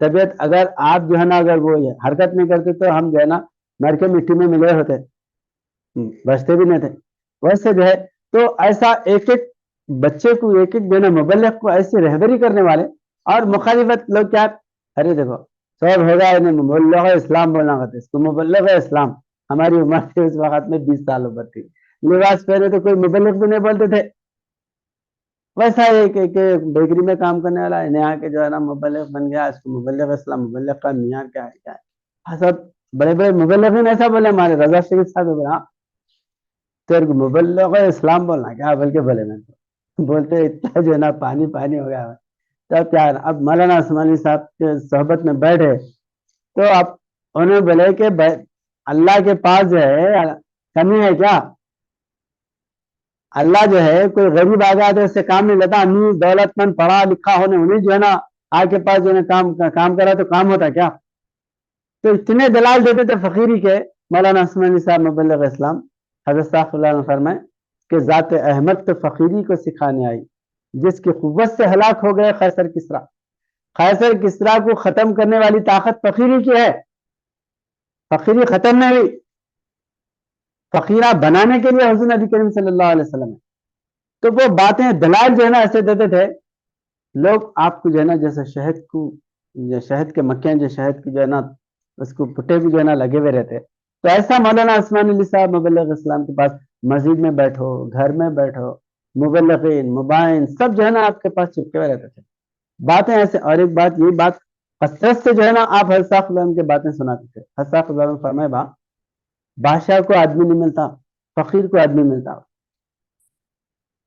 طبیعت اگر آپ جو ہے نا اگر وہ حرکت نہیں کرتے تو ہم جو ہے نا مر کے مٹی میں ملے ہوتے، بچتے بھی نہیں تھے. ویسے جو ہے تو ایسا ایک ایک بچے کو، ایک ایک جو ہے نا مبلغ کو ایسی رہبری کرنے والے اور مخالفت لوگ کیا، ارے دیکھو سب ہوگا انہیں مبلغ اسلام بولنا کرتے، اس کو مبلغ اسلام. ہماری عمر تھی اس وقت میں 20 سال عمر تھی، لباس پہنے تو کوئی مبلغ بھی نہیں بولتے تھے. ویسا ایک بیکری میں کام کرنے والا یہاں کے جو ہے نا مبلغ بن گیا، اس کو مبلغ اسلام. مبلغ کا میاں کیا ہے کیا ہے، سب بڑے بڑے مبلغین ایسا بولے. ہمارے رضا شریف صاحب بولا تیرے کو مبلغ اسلام بولنا کیا، بلکہ بولے میں بولتے اتنا جو ہے نا پانی پانی ہو گیا. تب کیا اب مولانا عثمانی صاحب کے صحبت میں بیٹھے تو اب انہوں بولے کہ اللہ کے پاس جو ہے کمی ہے کیا، اللہ جو ہے کوئی غریب آ گیا تو اس سے کام نہیں لیتا، امیر دولت مند پڑھا لکھا ہونے انہیں جو ہے نا آگ کے پاس جو ہے کام کرا تو کام ہوتا کیا. تو اتنے دلال دیتے تھے فقیری کے مولانا عثمانی صاحب مبلغ اسلام. حضرت صاحب اللہ نے فرمائے کہ ذات احمد تو فقیری کو سکھانے آئی، جس کی قوت سے ہلاک ہو گئے قیصر کسریٰ. قیصر کسریٰ کو ختم کرنے والی طاقت فقیری کی ہے، فقیری ختم نہیں ہوئی، فقیرہ بنانے کے لیے حضور نبی کریم صلی اللہ علیہ وسلم. تو وہ باتیں دلائل جو ہے نا ایسے دیتے تھے لوگ آپ کو جو ہے نا جیسے شہد کو، شہد کے مکھیاں جو شہد کی جو ہے نا اس کو پٹے بھی جو ہے نا لگے ہوئے رہتے. تو ایسا مولانا عثمانی علی صاحب مبلغ اسلام کے پاس مسجد میں بیٹھو، گھر میں بیٹھو، مبلغین مبائن سب جو ہے نا آپ کے پاس چپکے ہوئے رہتے تھے، باتیں ایسے. اور ایک بات یہ بات کثرت سے جو ہے نا آپ حضرت صاحب اللہ کی باتیں سناتے تھے. حضرت صاحب اللہ فرمائے بادشاہ کو آدمی نہیں ملتا، فقیر کو آدمی ملتا.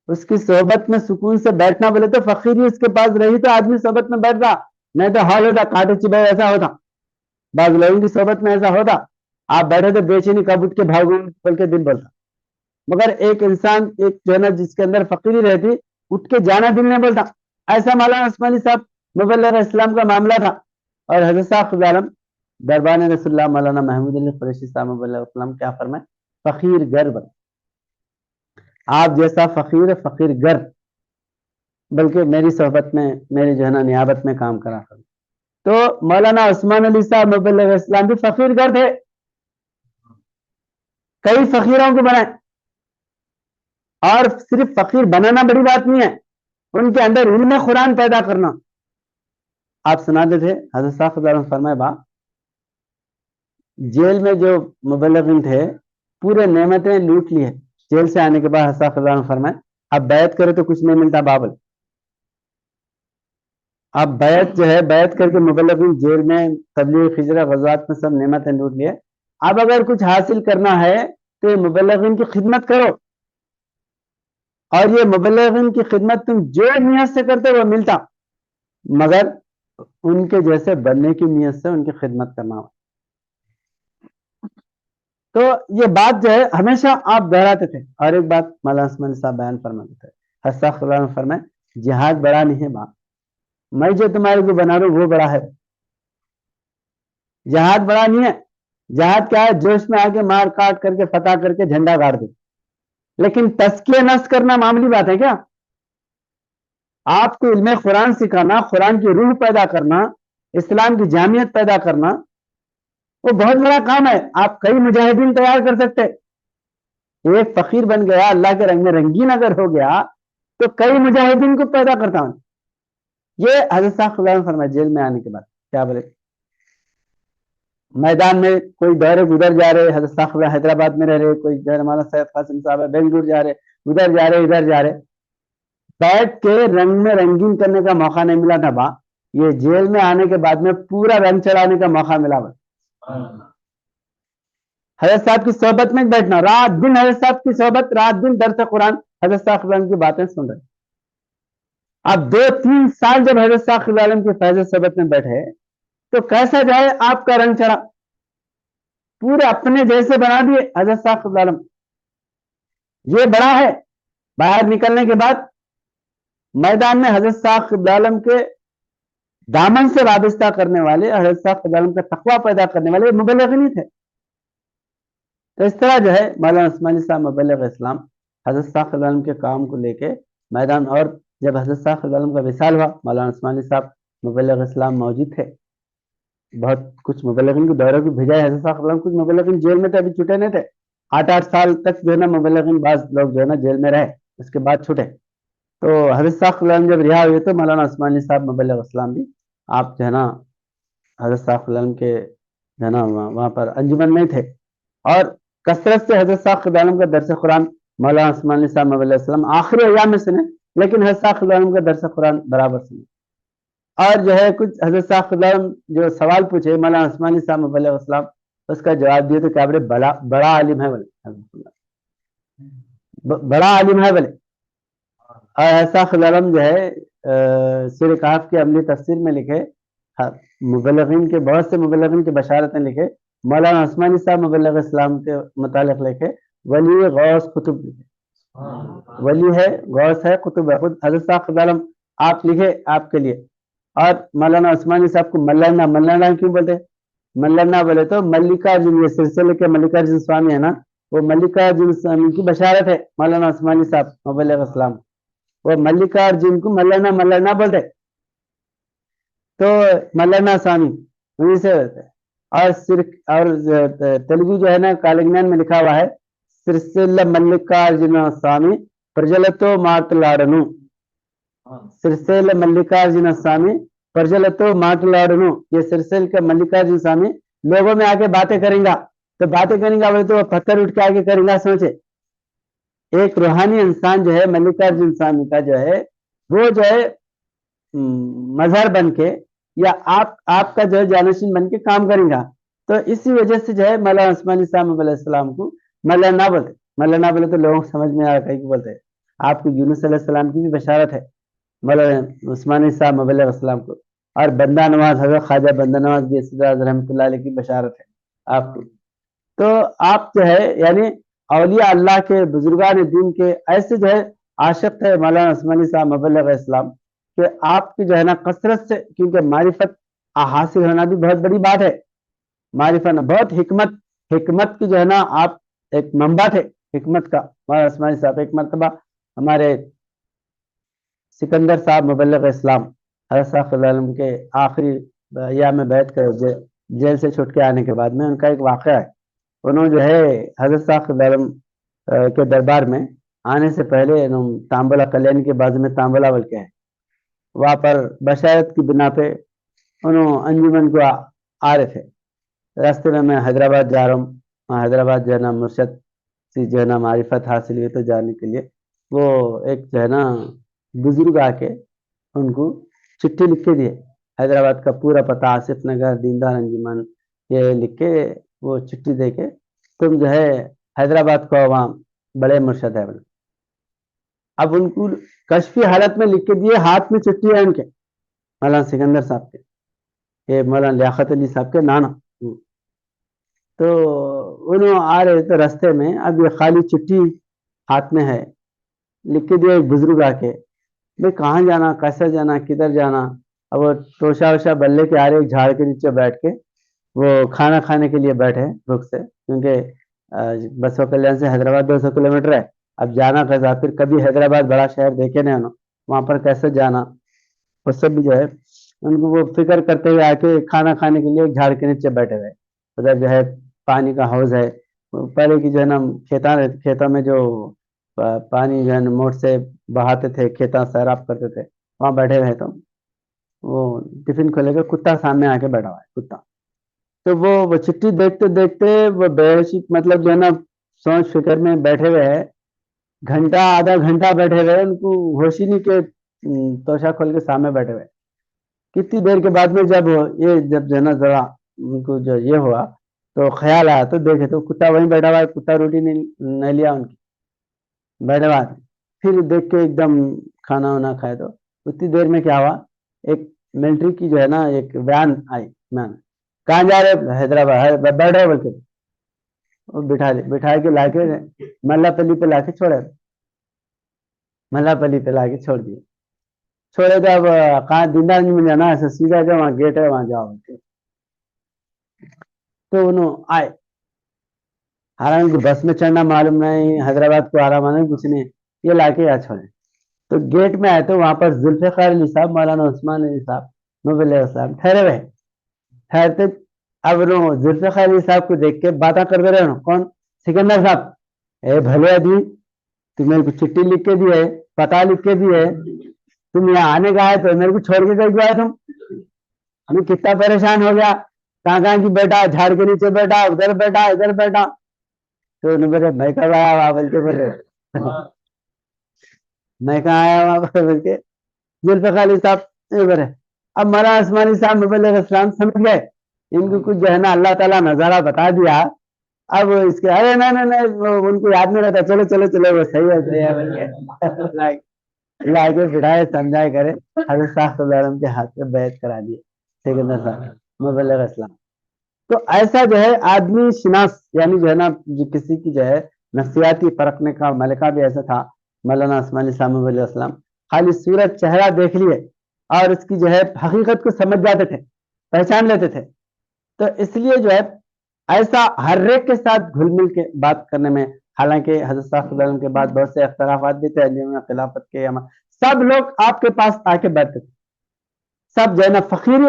اس کی صحبت میں سکون سے بیٹھنا بولے تو فقیری اس کے پاس رہی تو آدمی صحبت میں بیٹھتا، نہیں تو حال ہوتا کاٹے چبے ایسا ہوتا. بعض لوگوں کی صحبت میں ایسا ہوتا آپ بیٹھے تو بے چینی کب اٹھ کے بھاگو بول کے دل بولتا. مگر ایک انسان ایک جو ہے نا جس کے اندر فقیری رہتی اٹھ کے جانا دل نہیں بولتا. ایسا مولانا عثمانی صاحب مبلغ اسلام کا معاملہ تھا. اور حضرت صاحب عالم دربان رسول اللہ مولانا محمود علی قریشی صاحب مبلغ اسلام کیا فرمائے، فقیر گر بن، آپ جیسا فقیر فقیر گر، بلکہ میری صحبت میں میری جو ہے نا نیابت میں کام کرا کر. تو مولانا عثمان علی صاحب مبلغ اسلام بھی فقیر گر تھے، کئی فقیروں کو بنائے. اور صرف فقیر بنانا بڑی بات نہیں ہے، ان کے اندر علم قرآن پیدا کرنا. آپ سناتے تھے حضرت صاحب فرمائے جیل میں جو مبلغین تھے پورے نعمتیں لوٹ لی ہے. جیل سے آنے کے بعد حضرت صاحب اللہ فرمائے اب بیعت کرے تو کچھ نہیں ملتا بابل. اب بیعت جو ہے بیعت کر کے مبلغین جیل میں تبلیغ خجرہ غزوات میں سب نعمتیں لوٹ لیے. اب اگر کچھ حاصل کرنا ہے تو یہ مبلغین کی خدمت کرو، اور یہ مبلغین کی خدمت تم جو نیت سے کرتے وہ ملتا، مگر ان کے جیسے بننے کی نیت سے ان کی خدمت کرنا ہو. تو یہ بات جو ہے ہمیشہ آپ دہراتے تھے. اور ایک بات مولانا عثمانی صاحب بیان فرماتے تھے، حضرت خدا نے فرمائے جہاد بڑا نہیں ہے ماں، میں جو تمہارے کو بنا رہا ہوں وہ بڑا ہے. جہاد بڑا نہیں ہے. جہاد کیا ہے، جوش میں آ کے مار کاٹ کر کے فتح کر کے جھنڈا گاڑ دے. لیکن تزکیہ نفس کرنا معمولی بات ہے کیا؟ آپ کو علم قرآن سکھانا، قرآن کی روح پیدا کرنا، اسلام کی جامعیت پیدا کرنا وہ بہت بڑا کام ہے. آپ کئی مجاہدین تیار کر سکتے. ایک فقیر بن گیا اللہ کے رنگ میں رنگین اگر ہو گیا تو کئی مجاہدین کو پیدا کرتا ہوں. یہ حضرت صاحب خدا نے فرمایا جیل میں آنے کے بعد کیا بولے، میدان میں کوئی دورے ادھر جا رہے، حضرت صاحب حیدرآباد میں رہ رہے، کوئی مولانا سید قاسم صاحب بنگلور جا رہے، ادھر جا رہے ادھر جا رہے، بیٹھ کے رنگ میں رنگین کرنے کا موقع نہیں ملا تھا با. یہ جیل میں آنے کے بعد میں پورا رنگ چڑھانے کا موقع ملا با. حضرت صاحب کی صحبت میں بیٹھنا، رات دن حضرت صاحب کی صحبت، رات دن درس قرآن، حضرت صاحب کی باتیں سن رہے. اب 2-3 سال جب حضرت صاحب عالم کی فیض صحبت میں بیٹھے تو کیسا جائے آپ کا رنگ چڑھا، پورے اپنے جیسے بنا دیے حضرت صاحب عالم. یہ بڑا ہے. باہر نکلنے کے بعد میدان میں حضرت صاحب عالم کے دامن سے وابستہ کرنے والے، حضرت صاحب عالم کا تقوی پیدا کرنے والے مبلغین تھے. تو اس طرح جو ہے مولانا عثمانی صاحب مبلغ اسلام حضرت صاحب عالم کے کام کو لے کے میدان. اور جب حضرت صاحب عالم کا وصال ہوا مولانا عثمانی صاحب مبلغ اسلام موجود تھے. بہت کچھ مبلغین کے دورے کو بھیجا ہے حضرت صاحب علیہ وسلم، کچھ مبلغین جیل میں تھے، ابھی چھوٹے نہیں تھے، 8 سال تک جو ہے نا مبلغین بعض لوگ جو ہے نا جیل میں رہے، اس کے بعد چھوٹے. تو حضرت صاحب علیہ وسلم جب رہا ہوئے تو مولانا عثمانی صاحب مبلغ اسلام بھی آپ جو ہے نا حضرت صاحب علیہ وسلم کے جو ہے نا وہاں پر انجمن میں تھے، اور کثرت سے حضرت صاحب علیہ وسلم کا درس قرآن مولانا عثمانی صاحب مبلغ اسلام آخری ایام میں سنے، لیکن حضرت صاحب علیہ وسلم کا درس قرآن برابر سنے. اور جو ہے کچھ حضرت صاحب علیہ وسلم جو سوال پوچھے مولانا عثمانی صاحب مبلغ اسلام اس کا جواب دیے تو کیا بولے، بڑا عالم ہے بولے، بڑا عالم ہے بولے. اور ایسا خلالم جو ہے سورہ کہف کی عملی تفسیر میں لکھے، مبلغین کے بہت سے مبلغین کی بشارتیں لکھے، مولانا عثمانی صاحب مبلغ اسلام کے متعلق لکھے ولی غوث قطب لکھے، ولی ہے غوث ہے قطب ہے، خود حضرت صاحب خلالم آپ لکھے آپ کے لیے. اور مولانا عثمانی صاحب کو ملانا، ملانا کیوں بولتے، ملانا بولے تو ملکارجن، یہ سلسلے کے ملکارجن سوامی ہے نا، وہ ملکارجن سوامی کی بشارت ہے مولانا عثمانی صاحب مبلغ اسلام. وہ ملکارجن کو ملانا ملانا بولتے، تو ملانا سوامی وہیں سے بولتے. اور تیلگو جو ہے نا کالگنان میں لکھا ہوا ہے سرسل ملکارجن سوامی پرجلتو ماٹلاڈنو، سرسل ملکارجن سوامی پرجلتو ماٹلاڈنو، یہ سرسل کا ملکارجن سوامی لوگوں میں آ کے باتیں کریں گا، تو باتیں کریں گا بولے تو وہ پتھر اٹھ کے آگے کریں گا. سوچے ایک روحانی انسان جو ہے ملکارجن سوامی کا جو ہے وہ جو ہے مظہر بن کے یا آپ کا جو ہے جانشین بن کے کام کریں گا. تو اسی وجہ سے جو ہے مولانا عثمانی صاحب علیہ السلام کو مولانا بولتے، مولانا بولے تو لوگوں کو سمجھ میں آ رہا ہے کہ بولتے ہیں. آپ کو یونس علیہ السلام کی بھی بشارت ہے مولانا عثمانی صاحب مبلغ اسلام کو، اور بندہ نواز حضرت خواجہ بندہ نواز بھی رحمۃ اللہ علیہ کی بشارت ہے آپ کو. تو آپ جو ہے یعنی اولیاء اللہ کے بزرگان دین کے ایسے جو ہے عاشق ہے مولانا عثمانی صاحب مبلغ اسلام کہ آپ کی جو ہے نا کثرت سے، کیونکہ معرفت حاصل ہونا بھی بہت بڑی بات ہے، معرفت بہت حکمت کی جو ہے نا آپ ایک منبع تھے حکمت کا. مولانا عثمانی صاحب ایک مرتبہ ہمارے سکندر صاحب مبلغ اسلام حضرت صاحب صلی اللہ علیہ وسلم کے آخری ایام میں بیٹھ کر جیل سے چھوٹ کے آنے کے بعد میں ان کا ایک واقعہ ہے. انہوں جو ہے حضرت صاحب صلی اللہ علیہ وسلم کے دربار میں آنے سے پہلے تانبلا کلیان کے بازو میں تانبلا بول کے ہے، وہاں پر بشارت کی بنا پہ انہوں انجمن کو آ رہے تھے. راستے میں حیدرآباد جا رہا ہوں، حیدرآباد جو ہے نا مرشد سے جو ہے نا معرفت حاصل ہوئی تو جانے کے لیے وہ ایک جو ہے نا بزرگ آ کے ان کو چٹھی لکھ کے دیے، حیدرآباد کا پورا پتہ آصف نگر دیندار انجمن یہ لکھ کے وہ چٹھی دے کے تم جو ہے حیدرآباد کو وہاں بڑے مرشد ہے. اب ان کو کشفی حالت میں لکھ کے دیے، ہاتھ میں چٹھی ہے ان کے مولانا سکندر صاحب کے، یہ مولانا لیاقت علی صاحب کے نانا. تو انہوں آ رہے تھے راستے میں، اب یہ خالی چٹھی ہاتھ میں ہے، لکھ کے دیا ایک بزرگ آ کے بھائی کہاں جانا، کیسے جانا، کدھر جانا. اب وہ توشا وشا بلے کے آ رہے ایک جھاڑ کے نیچے بیٹھ کے وہ کھانا کھانے کے لیے بیٹھے بھوک سے، کیونکہ بسو کلیان سے حیدرآباد 200 کلومیٹر ہے. اب جانا کیسا، پھر کبھی حیدرآباد بڑا شہر دیکھے نہیں انہوں، وہاں پر کیسے جانا، اس سے بھی جو ہے ان کو وہ فکر کرتے ہوئے آ کے کھانا کھانے کے لیے ایک جھاڑ کے نیچے بیٹھے ہوئے. ادھر جو ہے پانی کا حوض ہے، پہلے کی جو ہے نا کھیتوں میں جو پانی جو ہے نا موٹ سے بہاتے تھے، کھیتا سیراب کرتے تھے، وہاں بیٹھے ہوئے. تو وہ ٹفن کھولے کے کتا سامنے آ کے بیٹھا ہوا ہے کتا. تو وہ چٹھی دیکھتے دیکھتے وہ بےہوشی مطلب جو ہے نا سوچ فکر میں بیٹھے ہوئے ہے، گھنٹہ آدھا گھنٹہ بیٹھے ہوئے، ان کو ہوش ہی نہیں کہ توشا کھول کے سامنے بیٹھے ہوئے. کتنی دیر کے بعد میں جب جو ہے نا ذرا ان کو جو یہ ہوا تو خیال آیا تو دیکھے تو کتا وہیں بیٹھا ہوا ہے، کتا روٹی نہیں لیا ان کی، بیٹھے ہوا. پھر دیکھ کے ایک دم کھانا وانا کھائے. تو اتنی دیر میں کیا ہوا، ایک ملٹری کی جو ہے نا ایک وین آئی، کہاں جا رہے، حیدرآباد، بیٹھے بول کے بٹھا کے لا کے ملا پلی پہ لا کے چھوڑے، ملا پلی پہ لا کے چھوڑ دیے. چھوڑے تو اب کہاں دیندار میں جانا ہے، سیدھا جو وہاں گیٹ ہے وہاں جاؤ. تو انہوں آئے، حالانکہ بس میں چڑھنا معلوم نہیں، حیدرآباد کو آرام آنا کچھ نہیں، یہ لا کے یا چھوڑے. تو گیٹ میں آئے تو وہاں پر ذوالفقار علی صاحب مولانا عثمان علی صاحب مبلغ صاحب ٹھہرے ٹھہرتے اب ذوالفقار علی صاحب کو دیکھ کے باتیں کرتے رہے نا، کون؟ سکندر صاحب، اے بھلے آدمی، تم میرے کو چٹھی لکھ کے دی ہے، پتا لکھ کے دی ہے، تم یہاں آنے کا ہے تو میرے کو چھوڑ کے کہیں گیا تم؟ ہمیں کتنا پریشان ہو گیا، کہاں کہاں کی بیٹا، جھاڑ کے نیچے بیٹا، ادھر بیٹا، ادھر بیٹا. تو انہوں نے میں کب آیا وہاں بول کے بولے میں کہاں آیا وہاں بول کے ذوالفقار علی صاحب بولے. اب مولانا عثمانی صاحب مبلغ اسلام سمجھ گئے ان کو کچھ جو ہے نا اللہ تعالیٰ نظارہ بتا دیا. اب اس کے ارے نہیں ان کو یاد نہیں رہتا، چلو چلو چلو وہ صحیح ہے بول کے لا کے بٹھائے سمجھائے کرے، حضرت صاحب صلی اللہ علیہ وسلم کے ہاتھ میں بیعت کرا دیے سکندر صاحب مبلغ اسلام. تو ایسا جو ہے آدمی شناس، یعنی جو ہے نا کسی کی جو ہے نفسیاتی پرکھنے کا ملکہ بھی ایسا تھا مولانا عثمانی صاحب مبلغ اسلام. خالی صورت چہرہ دیکھ لیے اور اس کی جو ہے حقیقت کو سمجھ جاتے تھے، پہچان لیتے تھے. تو اس لیے جو ہے ایسا ہر ایک کے ساتھ گھل مل کے بات کرنے میں، حالانکہ حضرت صاحب صلی اللہ علیہ وسلم کے بعد بہت سے اختلافات بھی تھے جن میں خلافت کے سب لوگ آپ کے پاس آ کے بیٹھتے تھے، سب جو ہے نا فقیر.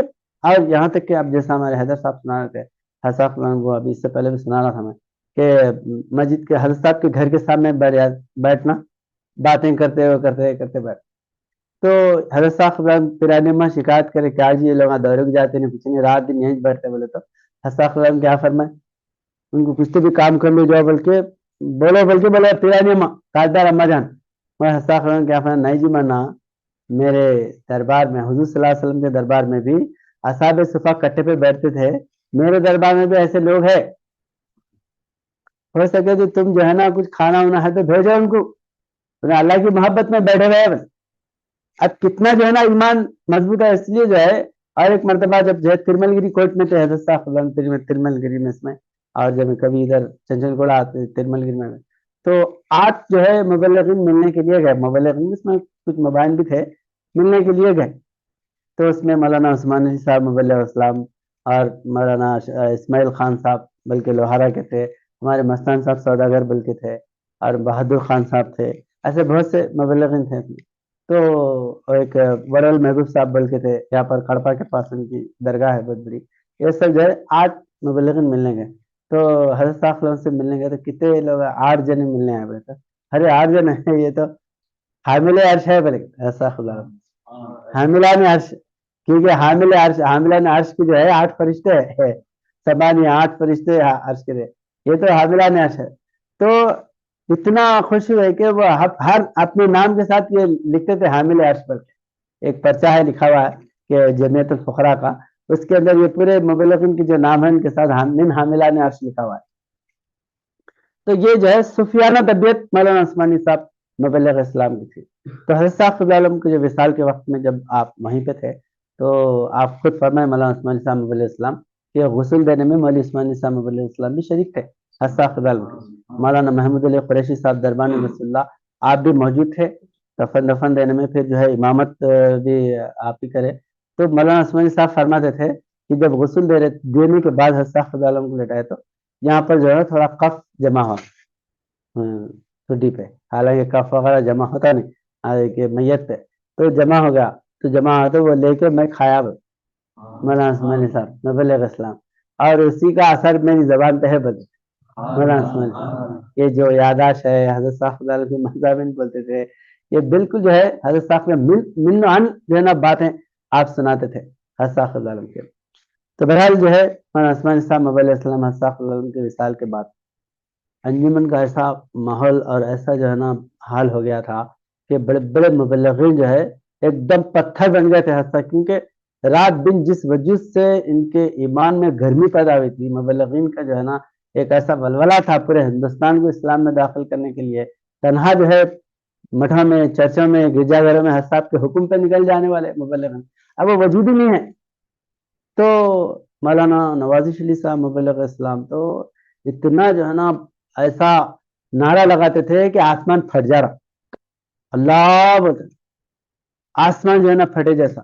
اور یہاں تک کہ اب جیسا ہمارے حیدر صاحب سنا رہے تھے، حضرت صاحب کو ابھی اس سے پہلے بھی سنا رہا تھا میں کہ مسجد کے حضرت صاحب کے گھر کے سامنے بیٹھنا، باتیں کرتے ہوئے کرتے بیٹھ. تو حضرت صاحب پرانے ماں شکایت کرے کہ آج یہ لوگ دورے کو جاتے ہیں کچھ نہیں، رات دن یہیں بیٹھتے. بولے تو حضرت صاحب کیا فرمائے ان کو کچھ تو بھی کام کر لو جاؤ بلکہ بولے پرانی ماں تاجدار اما جان. میں حضرت صاحب کیا فرمائے، نہیں جی مانا، میرے دربار میں حضور صلی اللہ علیہ وسلم کے دربار میں بھی اصحاب صفا کٹے پہ بیٹھتے تھے، میرے دربار میں بھی ایسے لوگ ہیں، ہو سکے تو تم جو ہے نا کچھ کھانا وانا ہے تو بھیجو ان کو، اللہ کی محبت میں بیٹھے ہوئے. بس اب کتنا جو ہے نا ایمان مضبوط ہے. اس لیے جو ہے اور ایک مرتبہ جب جو ہے ترمل گری کوٹ میں تھے حضرت صاحب ترمل گری میں اس میں، اور جب کبھی ادھر چنچل گوڑا آتے ترمل گری میں، تو 8 جو ہے مبلغین ملنے کے لیے گئے. مبلغین اس میں کچھ مبائن بھی تھے، ملنے کے لیے گئے. تو اس میں مولانا عثمانی صاحب مبلغ اسلام اور مولانا اسماعیل خان صاحب بلکہ لوہارا کے تھے، ہمارے مستان صاحب سوداگر بلکہ تھے، اور بہادر خان صاحب تھے، ایسے بہت سے مبلغین تھے. تو ایک ورل محبوب صاحب بلکہ تھے، یہاں پر کڑپا کے پاس ان کی درگاہ ہے بہت بڑی. یہ سب جو ہے 8 مبلغین ملنے گئے. تو حضرت صاحب سے ملنے گئے تو کتنے لوگ 8 جنے ملنے آئے. بولے تو ارے 8 جنے ہیں، یہ تو حامل عرش ہے. بولے ایسا خدا حاملان عرش، کیونکہ حاملان عرش کی جو ہے 8 فرشتے ہیں، سبانی 8 فرشتے عرش کے دے، یہ تو حاملان عرش ہے. تو اتنا خوشی ہے کہ وہ ہر اپنے نام کے ساتھ یہ لکھتے تھے حامل عرش پر. ایک پرچہ ہے لکھا ہوا ہے کہ جمعیت الفقراء کا، اس کے اندر یہ پورے مبلغین کی جو نام ہے ان کے ساتھ من حاملان عرش لکھا ہوا ہے. تو یہ جو ہے صوفیانہ طبیعت مولانا عثمانی صاحب مبلغ اسلام کی تھی. تو حضرت صاحب صلی اللہ علیہ وسلم کے جو وصال کے وقت میں جب آپ وہیں پہ تھے تو آپ خود فرمائے مولانا عثمانی صاحب مبلغ اسلام کہ غسل دینے میں مولوی عثمانی صاحب مبلغ اسلام بھی شریک تھے. حضرت صاحب صلی اللہ علیہ وسلم، مولانا محمود علی قریشی صاحب دربانی رسول اللہ آپ بھی موجود تھے. دفن دینے میں پھر جو ہے امامت بھی آپ ہی کرے. تو مولانا عثمانی صاحب فرماتے تھے کہ جب غسل دینے کے بعد حضرت صاحب صلی اللہ علیہ وسلم کو لٹائے تو یہاں پر جو ہے تھوڑا کف جمع ہوا ٹھڈی پہ، حالانکہ کف وغیرہ جمع ہوتا نہیں کہ میت پہ، تو جمع ہو گیا. تو جمع ہوتا وہ لے کے میں کھایا مولانا عثمانی صاحب مبلغ اسلام، اور اسی کا اثر میری زبان پہ ہے. بدل مولانا عثمانی صاحب یہ جو یاداشت ہے، حضرت صاحب صلی اللہ علیہ وسلم مضامین بولتے تھے، یہ بالکل جو ہے حضرت صاحب کے من عن جو ہے نا باتیں آپ سناتے تھے حضرت صاحب صلی اللہ علیہ وسلم کے. تو بہرحال جو ہے مولانا عثمانی صاحب مبلغ اسلام حضرت صاحب صلی اللہ علیہ وسلم کے وصال کے بعد انجمن کا ایسا ماحول اور ایسا جو ہے نا حال ہو گیا تھا کہ بڑے بڑے مبلغین جو ہے ایک دم پتھر بن گئے تھے حتیٰ، کیونکہ رات دن جس وجہ سے ان کے ایمان میں گرمی پیدا ہوئی تھی. مبلغین کا جو ہے نا ایک ایسا ولولہ تھا پورے ہندوستان کو اسلام میں داخل کرنے کے لیے. تنہا جو ہے مٹھوں میں، چرچوں میں، گرجا گھروں میں حضرت صاحب کے حکم پہ نکل جانے والے مبلغین اب وہ وجود ہی نہیں ہے. تو مولانا نوازی شریف صاحب مبلغ اسلام تو اتنا جو ہے نا ایسا نعرہ لگاتے تھے کہ آسمان پھٹ جا رہا، اللہ بولتے آسمان جو ہے نا پھٹے جیسا.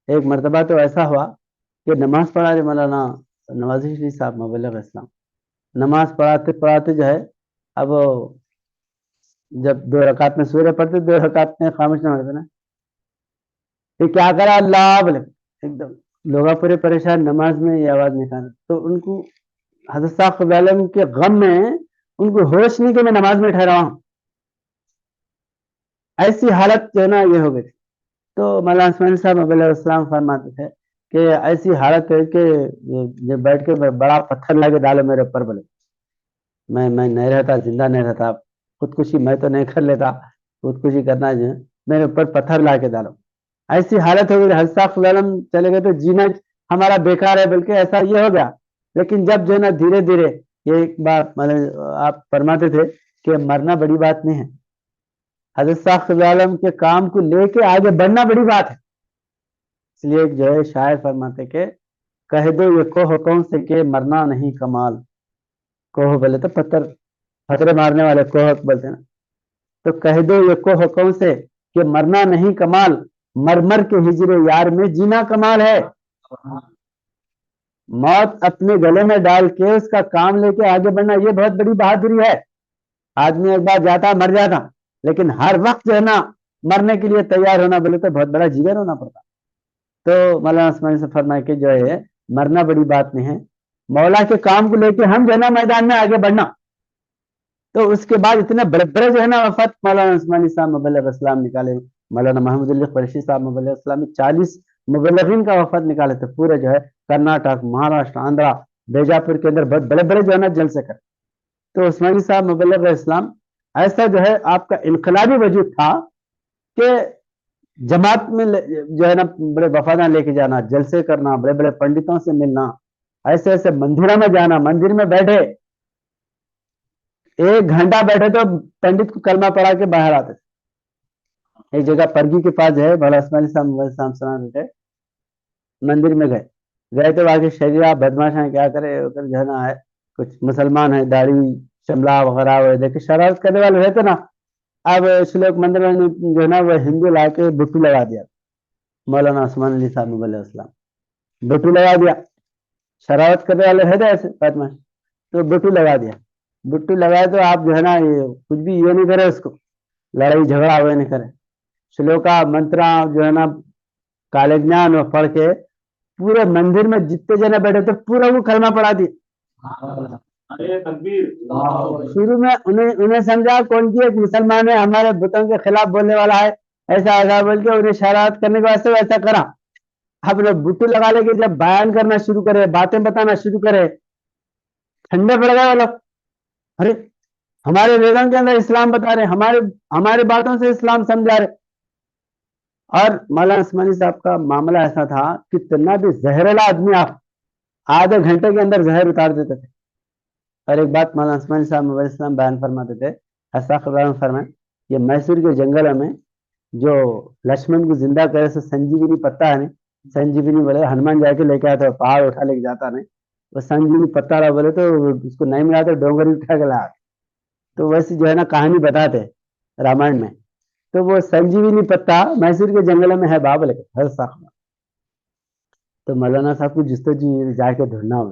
ایک مرتبہ تو ایسا ہوا کہ نماز پڑھا رہے مولانا نوازی شریف صاحب مبلغ اسلام، نماز پڑھاتے پڑھاتے جو ہے اب جب 2 رکعت میں سورہ پڑھتے 2 رکعت میں خاموش نہ ہوتے نا، یہ کیا کرا اللہ بولے ایک دم لوگ پورے پریشان نماز میں یہ آواز نکالا تو ان کو حضرت صاحب صلی اللہ علیہ وسلم کے غم میں ان کو ہوش نہیں کہ میں نماز میں ٹھہرا ہوں. ایسی حالت جو ہے نا یہ ہو گئی تھی. تو مولانا اسماعیل صاحب علیہ السلام فرماتے تھے کہ ایسی حالت ہے کہ یہ بیٹھ کے بڑا پتھر لا کے ڈالو میرے اوپر. بولے میں نہیں رہتا, زندہ نہیں رہتا, خودکشی میں تو نہیں کر لیتا, خودکشی کرنا جو ہے میرے اوپر پتھر لا کے ڈالو. ایسی حالت ہو گئی حضرت صاحب صلی اللہ علیہ وسلم چلے گئے تو جینا ہمارا بیکار ہے بلکہ ایسا یہ ہو گیا. لیکن جب جو ہے نا دھیرے دھیرے یہ ایک بات آپ فرماتے تھے کہ مرنا بڑی بات نہیں ہے, حضرت صاحب صلی اللہ علیہ وسلم کے کام کو لے کے آگے بڑھنا بڑی بات ہے. اس لیے جو ہے شاعر فرماتے کہ کہہ دو یہ کوہ کون سے کہ مرنا نہیں کمال. کوہ بولے تو پتھر مارنے والے کوہ بولتے ہیں نا, تو کہہ دو یہ کوہ کون سے کہ مرنا نہیں کمال, مرمر کے ہجر یار میں جینا کمال ہے. موت اپنے گلے میں ڈال کے اس کا کام لے کے آگے بڑھنا یہ بہت بڑی بہادری ہے. آدمی ایک بار جاتا مر جاتا, لیکن ہر وقت جو ہے نا مرنے کے لیے تیار ہونا بولے تو بہت بڑا جگر ہونا پڑتا. تو مولانا اسماعیل سے فرمایا کہ جو ہے مرنا بڑی بات نہیں ہے, مولا کے کام کو لے کے ہم جو ہے نا میدان میں آگے بڑھنا. تو اس کے بعد اتنے بڑے بڑے جو ہے نا وفات مولانا اسماعیل صاحب مبلغ اسلام نکالے, مولانا محمد علی قریشی صاحب مبلغ اسلام میں 40 مبلغین کا وفات نکالے تھے پورے جو ہے کرناٹک, مہاراشٹر, آندھرا, بیجاپور کے اندر بہت بڑے بڑے جو ہے نا جلسے کر. تو اسماعیل صاحب مبلغ اسلام ایسا جو ہے آپ کا انقلابی وجود تھا کہ جماعت میں جو ہے نا بڑے وفادار لے کے جانا, جلسے کرنا, بڑے بڑے پنڈتوں سے ملنا, ایسے ایسے مندروں میں جانا, مندر میں بیٹھے 1 گھنٹہ بیٹھے تو پنڈت کو کلمہ پڑھا کے باہر آتے. ایک جگہ پرگی کے پاس جو ہے بڑا اسماعیل صاحب سنا دیتے, مندر میں گئے تو باقی شریعہ بدماش ہیں کیا کرے ادھر جو ہے نا ہے کچھ مسلمان ہیں داڑھی شملہ وغیرہ دیکھے شرارت کرنے والے رہتے نا. اب شلوک مندر میں جو ہے نا وہ ہندو لا کے بٹو لگا دیا, مولانا عثمان علی صاحب علیہ السلام بٹو لگا دیا. شرارت کرنے والے رہتے ایسے بدماش, تو بٹو لگا دیا. بٹو لگائے تو آپ جو ہے نا کچھ بھی یہ نہیں کرے, اس کو لڑائی جھگڑا ہوئے نہیں کرے. شلوکا منترا جو ہے نا کالے جان وہ پڑھ کے پورے مندر میں جتنے جنے بیٹھے تھے پورا وہ کلمہ پڑھا دی. شروع میں انہیں سمجھا کون کی ایک مسلمان ہے ہمارے بتوں کے خلاف بولنے والا ہے, ایسا ایسا بول کے انہیں شرارت کرنے کے واسطے ویسا کرا. اب لوگ بٹو لگا لے کے جب بیان کرنا شروع کرے, باتیں بتانا شروع کرے, ٹھنڈے پڑ گئے وہ لوگ. ارے ہمارے ویدوں کے اندر اسلام بتا رہے, ہمارے باتوں سے اسلام سمجھا رہے. اور مولانا اسماعیل صاحب کا معاملہ ایسا تھا کتنا بھی زہریلا آدمی آپ آدھے گھنٹے کے اندر زہر اتار دیتے تھے. اور ایک بات مولانا اسماعیل صاحب علیہ السلام بیان فرماتے تھے, فرمائے یہ میسور کے جنگل میں جو لکشمن کو زندہ کرے سے سنجیونی پتا ہے نہیں, سنجیونی بولے ہنومان جا کے لے کے آتا, پہاڑ اٹھا لے کے جاتا نہیں, وہ سنجیونی پتا رہا بولے تو اس کو نہیں ملا تو ڈونگری اٹھا کے لا. تو ویسی جو ہے نا کہانی بتاتے رامائن میں, تو وہ سنجیونی پتا میسور کے جنگل میں ہے باب لے کے ہر صاحب. تو مولانا صاحب کو جستجو جا کے ڈھونڈنا ہو,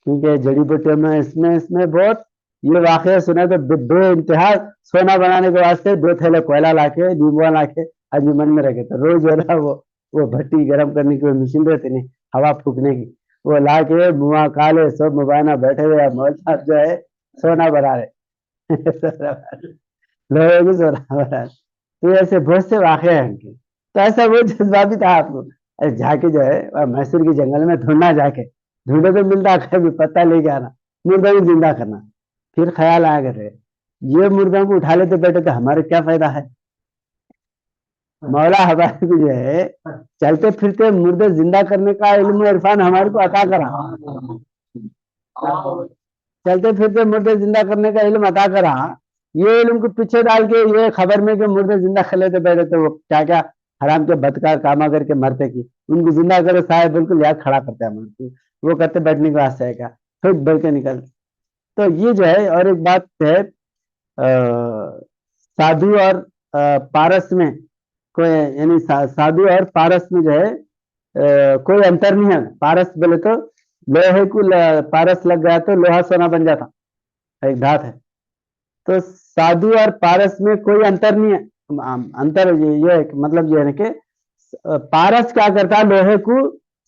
کیونکہ جڑی بوٹیوں میں اس میں بہت یہ واقعہ سنا تو بے انتہا سونا بنانے کے واسطے 2 تھیلے کوئلہ لا کے نیمبوا لا کے آدمی من میں رکھے. تو روز جو ہے نا وہ بھٹی گرم کرنے کی مشین رہتی نہیں ہوا پھونکنے کی, وہ لا کے منہ کالے سب مبائنا بیٹھے ہوئے مول صاحب جو ہے سونا بنا رہے لوگوں کی سونا بنا رہے. تو ایسے بہت سے واقعے ہیں ان کے. تو ایسا وہ جذبہ بھی تھا آپ کو جا کے جو ہے میسور کے جنگل میں ڈھونڈنا, جا کے ڈھونڈے تو ملتا کبھی پتہ لے کے آنا, مردوں کو زندہ کرنا. پھر خیال آیا کرے یہ مردوں کو اٹھا لیتے بیٹھے تو ہمارے کیا فائدہ ہے. مولا ہمارے کو جو ہے چلتے پھرتے مردے زندہ کرنے کا علم و عرفان ہمارے کو عطا کرا, چلتے پھرتے مردے زندہ کرنے کا علم عطا کرا. یہ علم کو پیچھے ڈال کے یہ خبر میں کہ مردے زندہ کر لیتے بیٹھے تو وہ کیا کیا حرام کے بدکار کاما کر کے مرتے کی, ان کو زندہ کرے سائے بالکل یاد کھڑا کرتے ہیں, وہ کرتے بیٹھنے کے واسطے ہے کیا خود بل کے نکلتے. تو یہ جو ہے اور ایک بات ہے سادھو اور پارس میں کوئی یعنی سادھو اور پارس میں جو ہے کوئی انتر نہیں ہے. پارس بولے تو لوہے کو پارس لگ گیا تو لوہا سونا بن جاتا, ایک دھات ہے. تو سادھو اور پارس میں کوئی انتر نہیں ہے. انتر یہ مطلب یہ ہے کہ پارس کیا کرتا ہے لوہے کو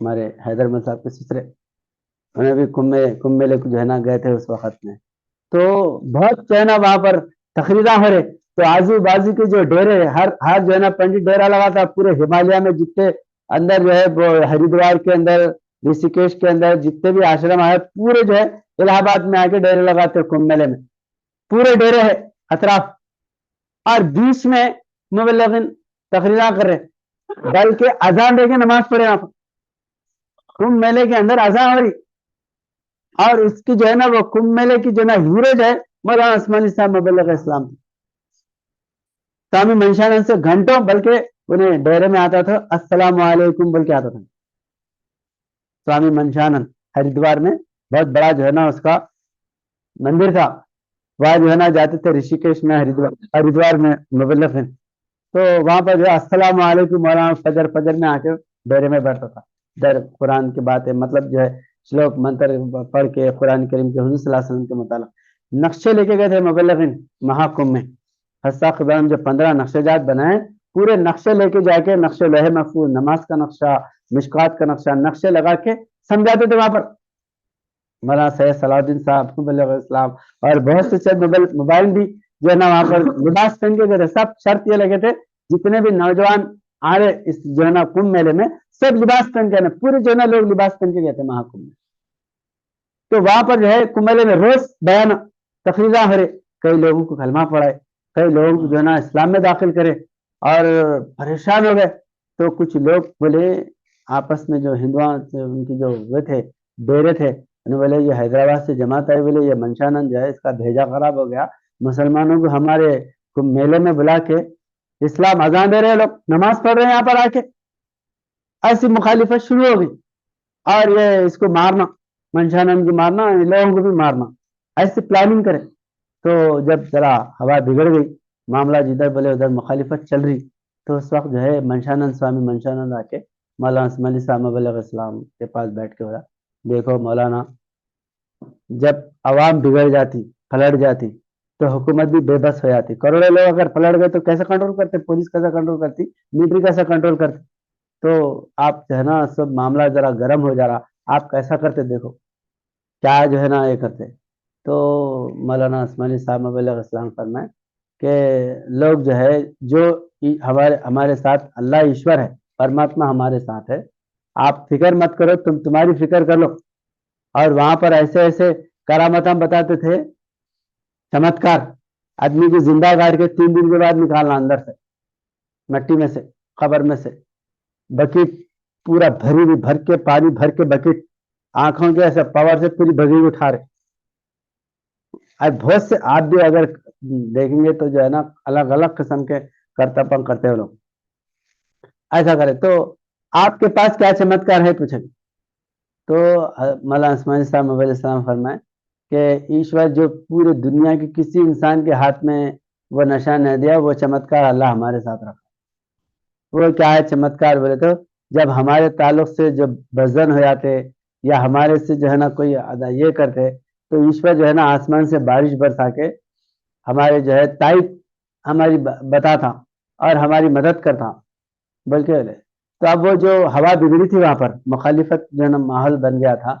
ہمارے حیدر مل صاحب کے سسرے، انہیں بھی کمبھ میلے کو جو ہے نا گئے تھے اس وقت میں، تو بہت جو ہے نا وہاں پر تقریریں ہو رہے، تو آزو بازو کے جو ڈیرے ہر جو ہے نا پنڈت ڈیرا لگا تھا، پورے ہمالیہ میں جتنے اندر جو ہے وہ ہریدوار کے اندر، رشیکیش کے اندر جتنے بھی آشرم آئے پورے جو ہے الہ آباد میں آ کے ڈیرے لگاتے کمبھ میلے میں، پورے ڈیرے ہے اطراف، اور بیچ میں مبلغین تقریریں کر رہے، بلکہ اذان دے کے نماز پڑھے یہاں پر کمبھ میلے کے اندر اذان ہو رہی، اور اس کی جو ہے نا وہ کمبھ میلے کی جو ہے نا ہیرو جو ہے مولانا عثمانی صاحب مبلغ اسلام، سوامی منشانند سے گھنٹوں، بلکہ انہیں ڈیرے میں آتا تھا السلام علیکم بول کے آتا تھا سوامی منشانند، ہریدوار میں بہت بڑا جو ہے نا اس کا مندر تھا، وہاں جو ہے نا جاتے تھے رشیکیش میں، ہریدوار میں مبلغ ہیں، تو وہاں پر جو ہے السلام علیکم مولانا فجر میں آ کے ڈیرے میں بیٹھتا تھا، در قرآن کی باتیں مطلب جو ہے شلوک منتر پڑھ کے قرآن کریم کے حضور صلی اللہ علیہ وسلم کے متعلق نقشے لے کے گئے تھے مبلغین مہاکمبھ میں، حساق ابراہیم جو 15 نقشے جات بنائے، پورے نقشے لے کے جا کے نقشے لوح محفوظ، نماز کا نقشہ، مشکات کا نقشہ، نقشے لگا کے سمجھاتے تھے وہاں پر مولانا سید صلاح الدین صاحب مبلغ اسلام، اور بہت سے موبائل بھی جو ہے نا وہاں پر لباس پہن کے گئے تھے، سب شرط یہ لگے تھے جتنے بھی نوجوان آ رہے اس جو ہے نا کمبھ میلے میں سب لباس پہن کے، پورے جو ہے نا لوگ لباس پہن کے گئے تھے مہاکمبھ میں، تو وہاں پر جو ہے کمبھ میلے میں روز بیان تقریریں ہو رہے، کئی لوگوں کو کلمہ پڑھائے، کئی لوگوں کو جو ہے نا اسلام میں داخل کرے، اور پریشان ہو گئے، تو کچھ لوگ بولے آپس میں جو ہندوان ان کی جو وہ تھے ڈیرے تھے، انہوں بولے یہ حیدرآباد سے جماعت آئی، بولے یہ منشانند جو ہے اس کا بھیجا خراب ہو گیا، مسلمانوں کو ہمارے کمبھ میلے میں بلا کے اسلام اذان دے رہے، لوگ نماز پڑھ رہے ہیں یہاں پر آ کے، ایسی مخالفت شروع ہو گئی، اور یہ اس کو مارنا، منشانند کو مارنا، لوگوں کو بھی مارنا، ایسی پلاننگ کرے، تو جب ذرا ہوا بگڑ گئی، معاملہ جدھر بولے ادھر مخالفت چل رہی، تو اس وقت جو ہے منشانند سوامی منشانند آ کے مولانا عثمانی صاحب مبلغ اسلام کے پاس بیٹھ کے بولا دیکھو مولانا، جب عوام بگڑ جاتی پلٹ جاتی تو حکومت بھی بے بس ہو جاتی، کروڑوں لوگ اگر پلٹ گئے تو کیسے کنٹرول کرتے، پولیس کیسے کنٹرول کرتی، ملٹری کیسے کنٹرول کرتی، تو آپ جو ہے نا سب معاملہ ذرا گرم ہو جا رہا، آپ کیسا کرتے دیکھو کیا جو ہے نا یہ کرتے، تو مولانا عثمانی صاحب مبلغ اسلام فرمائے کہ لوگ جو ہے جو ہمارے ساتھ اللہ ایشور ہے، پرماتما ہمارے ساتھ ہے، آپ فکر مت کرو، تمہاری فکر کر لو، اور وہاں پر ایسے ایسے کرامت ہم بتاتے تھے، چمتکار، آدمی کی زندہ گاڑ کے 3 دن کے بعد نکالنا اندر سے مٹی میں سے قبر میں سے، بکیٹ پورا بھری ہوئی، بھر کے پانی بھر کے بکیٹ آنکھوں کے ایسے پاور سے پوری بھری اٹھا رہے، آج بہت سے آپ بھی اگر دیکھیں گے تو جو ہے نا الگ الگ قسم کے کرتبہ کرتے ہیں لوگ، ایسا کرے تو آپ کے پاس کیا چمتکار ہے پوچھیں، تو مولانا عثمانی صاحب مبلغ السلام فرمائے کہ ایشور جو پورے دنیا کے کسی انسان کے ہاتھ میں وہ نشہ نہ دیا، وہ چمتکار اللہ ہمارے ساتھ رکھا، وہ کیا ہے چمتکار بولے تو جب ہمارے تعلق سے جب بزن ہو جاتے یا ہمارے سے جو ہے نا کوئی یہ کرتے، تو ایشور جو ہے نا آسمان سے بارش برسا کے ہمارے جو ہے تائید ہماری بتاتا اور ہماری مدد کرتا، بلکہ تو اب وہ جو ہوا بگڑی تھی وہاں پر مخالفت جو ہے نا ماحول بن گیا تھا،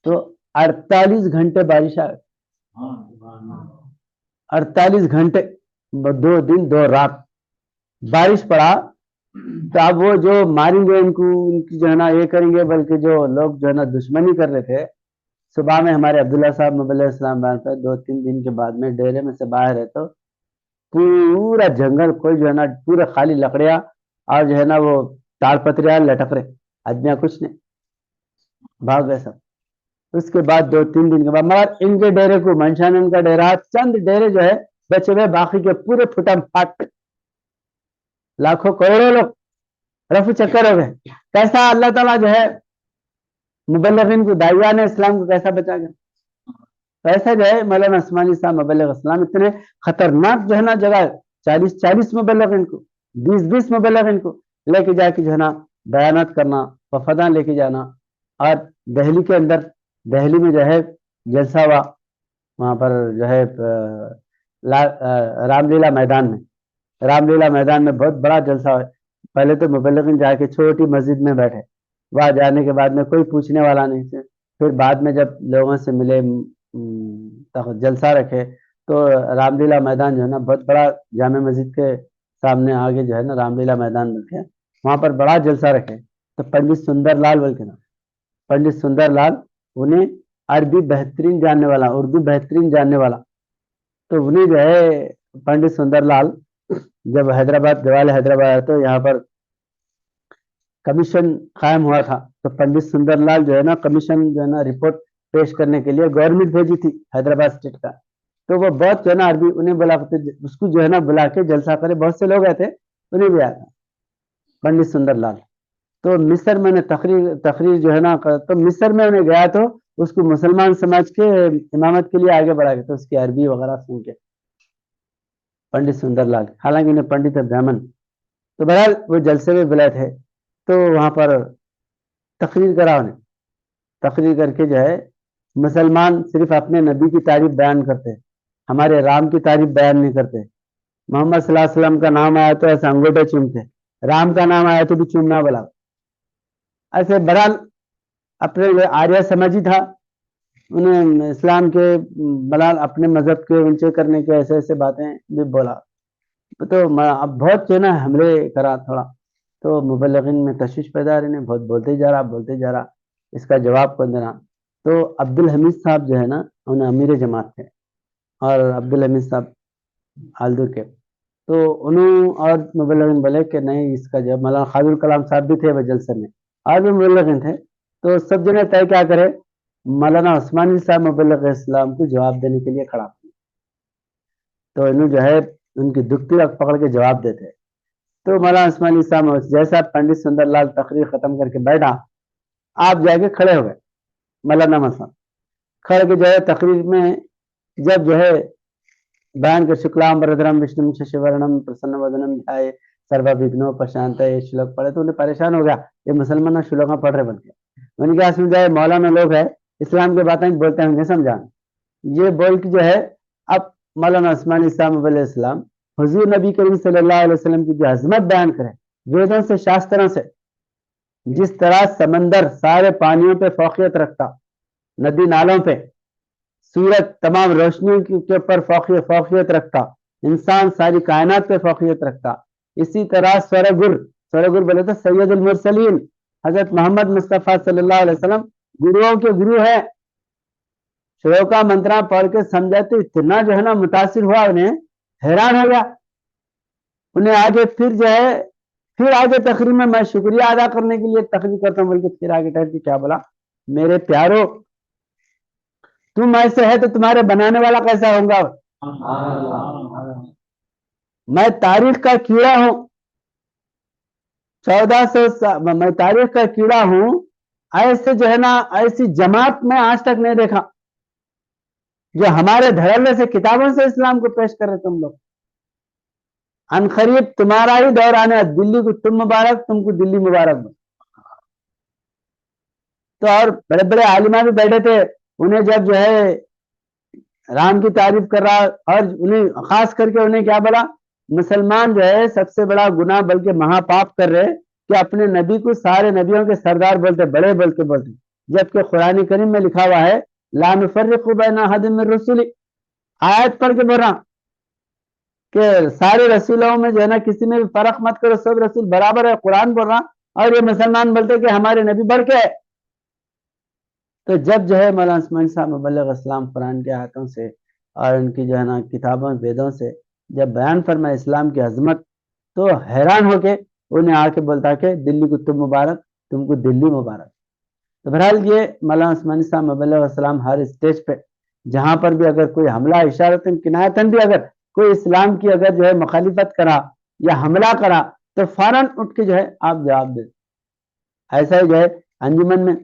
تو 48 گھنٹے بارش آ 48 گھنٹے 2 دن 2 رات بارش پڑا، تو اب وہ جو ماریں گے ان کو، ان کی جو ہے نا یہ کریں گے، بلکہ جو لوگ جو ہے نا دشمنی کر رہے تھے، صبح میں ہمارے عبداللہ صاحب مبلغ اسلام بیان پہ 2-3 دن کے بعد میں ڈیرے میں سے باہر ہے تو پورا جنگل کوئی جو ہے نا پورے خالی لکڑیاں اور جو ہے نا وہ تاڑ پتریاں لٹک رہے، آدمیاں کچھ نہیں، بھاگ گئے سب، اس کے بعد 2-3 دن کے بعد، مگر ان کے ڈیرے کو منشانند کا ڈیرا چند ڈیرے جو ہے بچے ہوئے، باقی کے پورے پھٹم پھاٹ، لاکھوں کروڑوں لوگ رفو چکر ہو گئے، کیسا اللہ تعالیٰ جو ہے مبلغین کو، داعیان اسلام کو کیسا بچا گیا، ایسا جو ہے مولانا عثمانی صاحب مبلغ اسلام اتنے خطرناک جو ہے نا جگہ 40 مبلغین کو، 20 مبلغین کو لے کے جا کے جو ہے نا بیانات کرنا، وفداں لے کے جانا، اور دہلی کے اندر، دہلی میں جو ہے جلسہ ہوا، وہاں پر جو ہے رام لیلا میدان میں، رام لیلا میدان میں بہت بڑا جلسہ ہوا، پہلے تو مبلغین جا کے چھوٹی مسجد میں بیٹھے، وہاں جانے کے بعد میں کوئی پوچھنے والا نہیں تھے. پھر بعد میں جب لوگوں سے ملے, جلسہ رکھے, تو رام لیلا میدان جو ہے نا بہت بڑا, جامع مسجد کے سامنے آگے جو ہے نا رام لیلا میدان رکھے, وہاں پر بڑا جلسہ رکھے. تو پنڈت سندر لال بول کے نا, پنڈت سندر لال, انہیں عربی بہترین جاننے والا, اردو بہترین جاننے والا, تو انہیں جو ہے پنڈت سندر لال جب حیدرآباد, دیوال حیدرآباد آئے تو یہاں پر کمیشن قائم ہوا تھا. تو پنڈت سندر لال جو ہے نا کمیشن جو ہے نا رپورٹ پیش کرنے کے لیے گورنمنٹ بھیجی تھی حیدرآباد اسٹیٹ کا. تو وہ بہت جو ہے نا عربی, انہیں بلا اس کو جو ہے نا بلا کے جلسہ کرے, بہت سے لوگ آئے تھے, انہیں بھی آیا تھا پنڈت سندر لال. تو مصر میں نے تقریر جو ہے نا, تو مصر میں انہیں گیا تو اس کو مسلمان سمجھ کے امامت کے لیے آگے بڑھا گیا, تو اس کی عربی وغیرہ سن کے پنڈت سندر لال, حالانکہ انہیں پنڈت برہمن. تو بہرحال وہ جلسے میں بلائے تھے, تو وہاں پر تقریر کرا انہیں. تقریر کر کے جو ہے مسلمان صرف اپنے نبی کی تعریف بیان کرتے, ہمارے رام کی تعریف بیان نہیں کرتے. محمد صلی اللہ علیہ وسلم کا نام آیا تو ایسے انگوٹھے چومتے, رام کا نام آیا تو بھی چومنا بلا. ایسے بہرحال اپنے آریہ سمجھی تھا, انہیں اسلام کے بلال اپنے مذہب کے اونچے کرنے کے ایسے ایسے باتیں بھی بولا. تو اب بہت جو ہے نا حملے کرا تھوڑا, تو مبلغین میں تشویش پیدا رہی نے, بہت بولتے جا رہا, اس کا جواب کون دینا. تو عبد الحمید صاحب جو ہے نا انہیں امیر جماعت تھے, اور عبد الحمید صاحب آلدور کے, تو انہوں اور مبلغین بولے کہ نہیں, اس کا جواب. مولانا خواجہ الکلام صاحب بھی تھے وہ جلسے میں, اور بھی مبلغین تھے. تو سب جنے طے کیا کرے, مولانا عثمانی صاحب مبلغ اسلام کو جواب دینے کے لیے کھڑا. تو انہوں جو ہے ان کی دکھتی رکھ پکڑ کے جواب دیتے. تو مولانا عثمانی صاحب جیسا پنڈت سندر لال تقریر ختم کر کے بیٹھا, آپ جا کے کھڑے ہو گئے. مولانا صاحب کھڑے کے جو ہے تقریر میں جب جو ہے بیان کر, شکلام بردرم وشنم ششورنم پرسن ودنم دھیائے سروا وگھنو پرشانت, یہ شلوک پڑھے تو انہیں پریشان ہو گیا, یہ مسلمان شلوکاں پڑھ رہے بن کے. ان کے کیا سمجھائے, مولانا لوگ ہے, اسلام کے باتیں بولتے ہیں, انہیں سمجھانا. یہ بول کے جو ہے اب مولانا عثمانی صاحب علیہ السلام حضور نبی کریم صلی اللہ علیہ وسلم کی جو عظمت بیان کرے, ویدوں سے شاستروں سے, جس طرح سمندر سارے پانیوں پہ فوقیت رکھتا, ندی نالوں پہ, سورج تمام روشنیوں کے اوپر فوقیت رکھتا, انسان ساری کائنات پہ فوقیت رکھتا, اسی طرح سورگر بولے تو سید المرسلین حضرت محمد مصطفیٰ صلی اللہ علیہ وسلم گروؤں کے گرو ہے. شلوکا منترا پڑھ کے سمجھا تو اتنا جو ہے نا متاثر ہوا, انہیں حیران ہو گیا. انہیں آگے پھر جو ہے پھر آگے تقریر میں شکریہ ادا کرنے کے لیے تقریر کرتا ہوں, بلکہ پھر آگے ٹھہر کے کیا بولا, میرے پیارو تم ایسے ہے تو تمہارے بنانے والا کیسا ہوگا. میں تاریخ کا کیڑا ہوں, 1400 میں تاریخ کا کیڑا ہوں, ایسے جو ہے نا ایسی جماعت میں آج تک نہیں دیکھا جو ہمارے دھڑلے سے کتابوں سے اسلام کو پیش کر رہے. تم لوگ انقریب تمہارا ہی دور آنے, دلی کو تم مبارک, تم کو دلی مبارک. تو اور بڑے بڑے عالمہ بھی بیٹھے تھے, انہیں جب جو ہے رام کی تعریف کر رہا, اور انہیں خاص کر کے انہیں کیا بولا, مسلمان جو ہے سب سے بڑا گناہ بلکہ مہا پاپ کر رہے کہ اپنے نبی کو سارے نبیوں کے سردار بولتے, بڑے بولتے, جبکہ قرآن کریم میں لکھا ہوا ہے لا نفرق بین احد من رسل, آیت پڑھ کے بول رہا کہ سارے رسولوں میں جو ہے نا کسی میں بھی فرق مت کرو, سب رسول برابر ہے, قرآن بول رہا. اور یہ مسلمان بولتے کہ ہمارے نبی بڑھ کے ہے. تو جب جو ہے مولانا عثمانی صاحب مبلغ اسلام قرآن کے آیتوں سے اور ان کی جو ہے نا کتابوں ویدوں سے جب بیان فرمائے اسلام کی عظمت, تو حیران ہو کے انہیں آ کے بولتا کہ دلی کو تم مبارک, تم کو دلی مبارک. تو بہرحال یہ مولانا عثمانی صاحب مبلغ اسلام ہر اسٹیج پہ جہاں پر بھی اگر کوئی حملہ اشارتن کنایتن بھی اگر کوئی اسلام کی اگر جو ہے مخالفت کرا یا حملہ کرا تو فوراً اٹھ کے جو ہے آپ جواب دیں. ایسا ہی جو ہے انجمن میں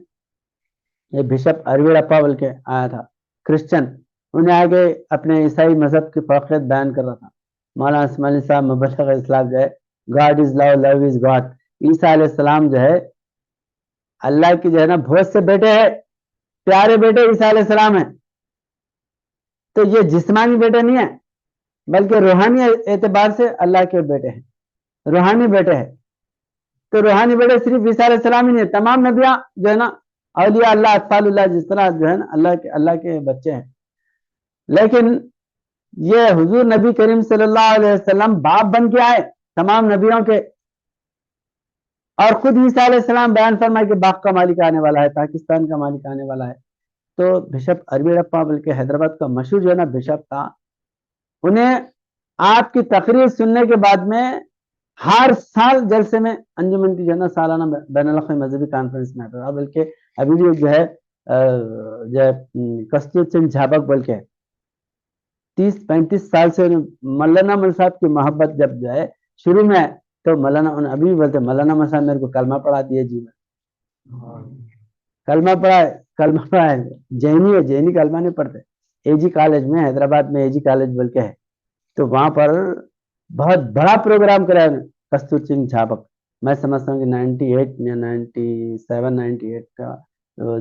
یہ بشپ ارویڑ اپا بول کے آیا تھا, کرسچن, انہیں آگے اپنے عیسائی مذہب کی فوقیت بیان کر رہا تھا. مولانا عثمانی صاحب مبلغ اسلام جو ہے God is love, love is God, عیسیٰ علیہ السلام جو ہے اللہ کی جو ہے نا بہت سے بیٹے ہیں, پیارے بیٹے عیسیٰ علیہ السلام ہیں. تو یہ جسمانی بیٹے نہیں ہیں, بلکہ روحانی اعتبار سے اللہ کے بیٹے ہیں, روحانی بیٹے ہیں. تو روحانی بڑے صرف عیسیٰ علیہ السلام ہی نہیں، تمام نبیاں جو ہے نا اولیاء اللہ اطفال اللہ جس طرح جو ہے نا اللہ کے بچے ہیں، لیکن یہ حضور نبی کریم صلی اللہ علیہ وسلم باپ بن کے آئے تمام نبیوں کے، اور خود عیسیٰ علیہ السلام بیان فرمائے کہ باغ کا مالک آنے والا ہے، پاکستان کا مالک آنے والا ہے۔ تو بشپ عربی رپا بلکہ حیدرآباد کا مشہور جو ہے نا بشپ تھا، انہیں آپ کی تقریر سننے کے بعد میں ہر سال جلسے میں انجمن کی جو ہے نا سالانہ بین الاقوامی مذہبی کانفرنس میں آتا تھا، بلکہ ابھی بھی جو ہے کستور چند جھابک بول کے 30-35 سال سے مولانا مل صاحب کی محبت جب جو ہے شروع میں تو مولانا ابھی بھی بولتے مولانا مل صاحب میرے کو کلمہ پڑھا دیے جی، میں کلمہ پڑھا ہے، جینی ہے، جینی کلمہ نہیں پڑھتے، اے جی کالج میں حیدرآباد میں اے جی کالج بول کے ہے، تو وہاں پر بہت بڑا پروگرام کرا ہے کستور چند جھابک، میں سمجھتا ہوں کہ 98 یا 97-98 کا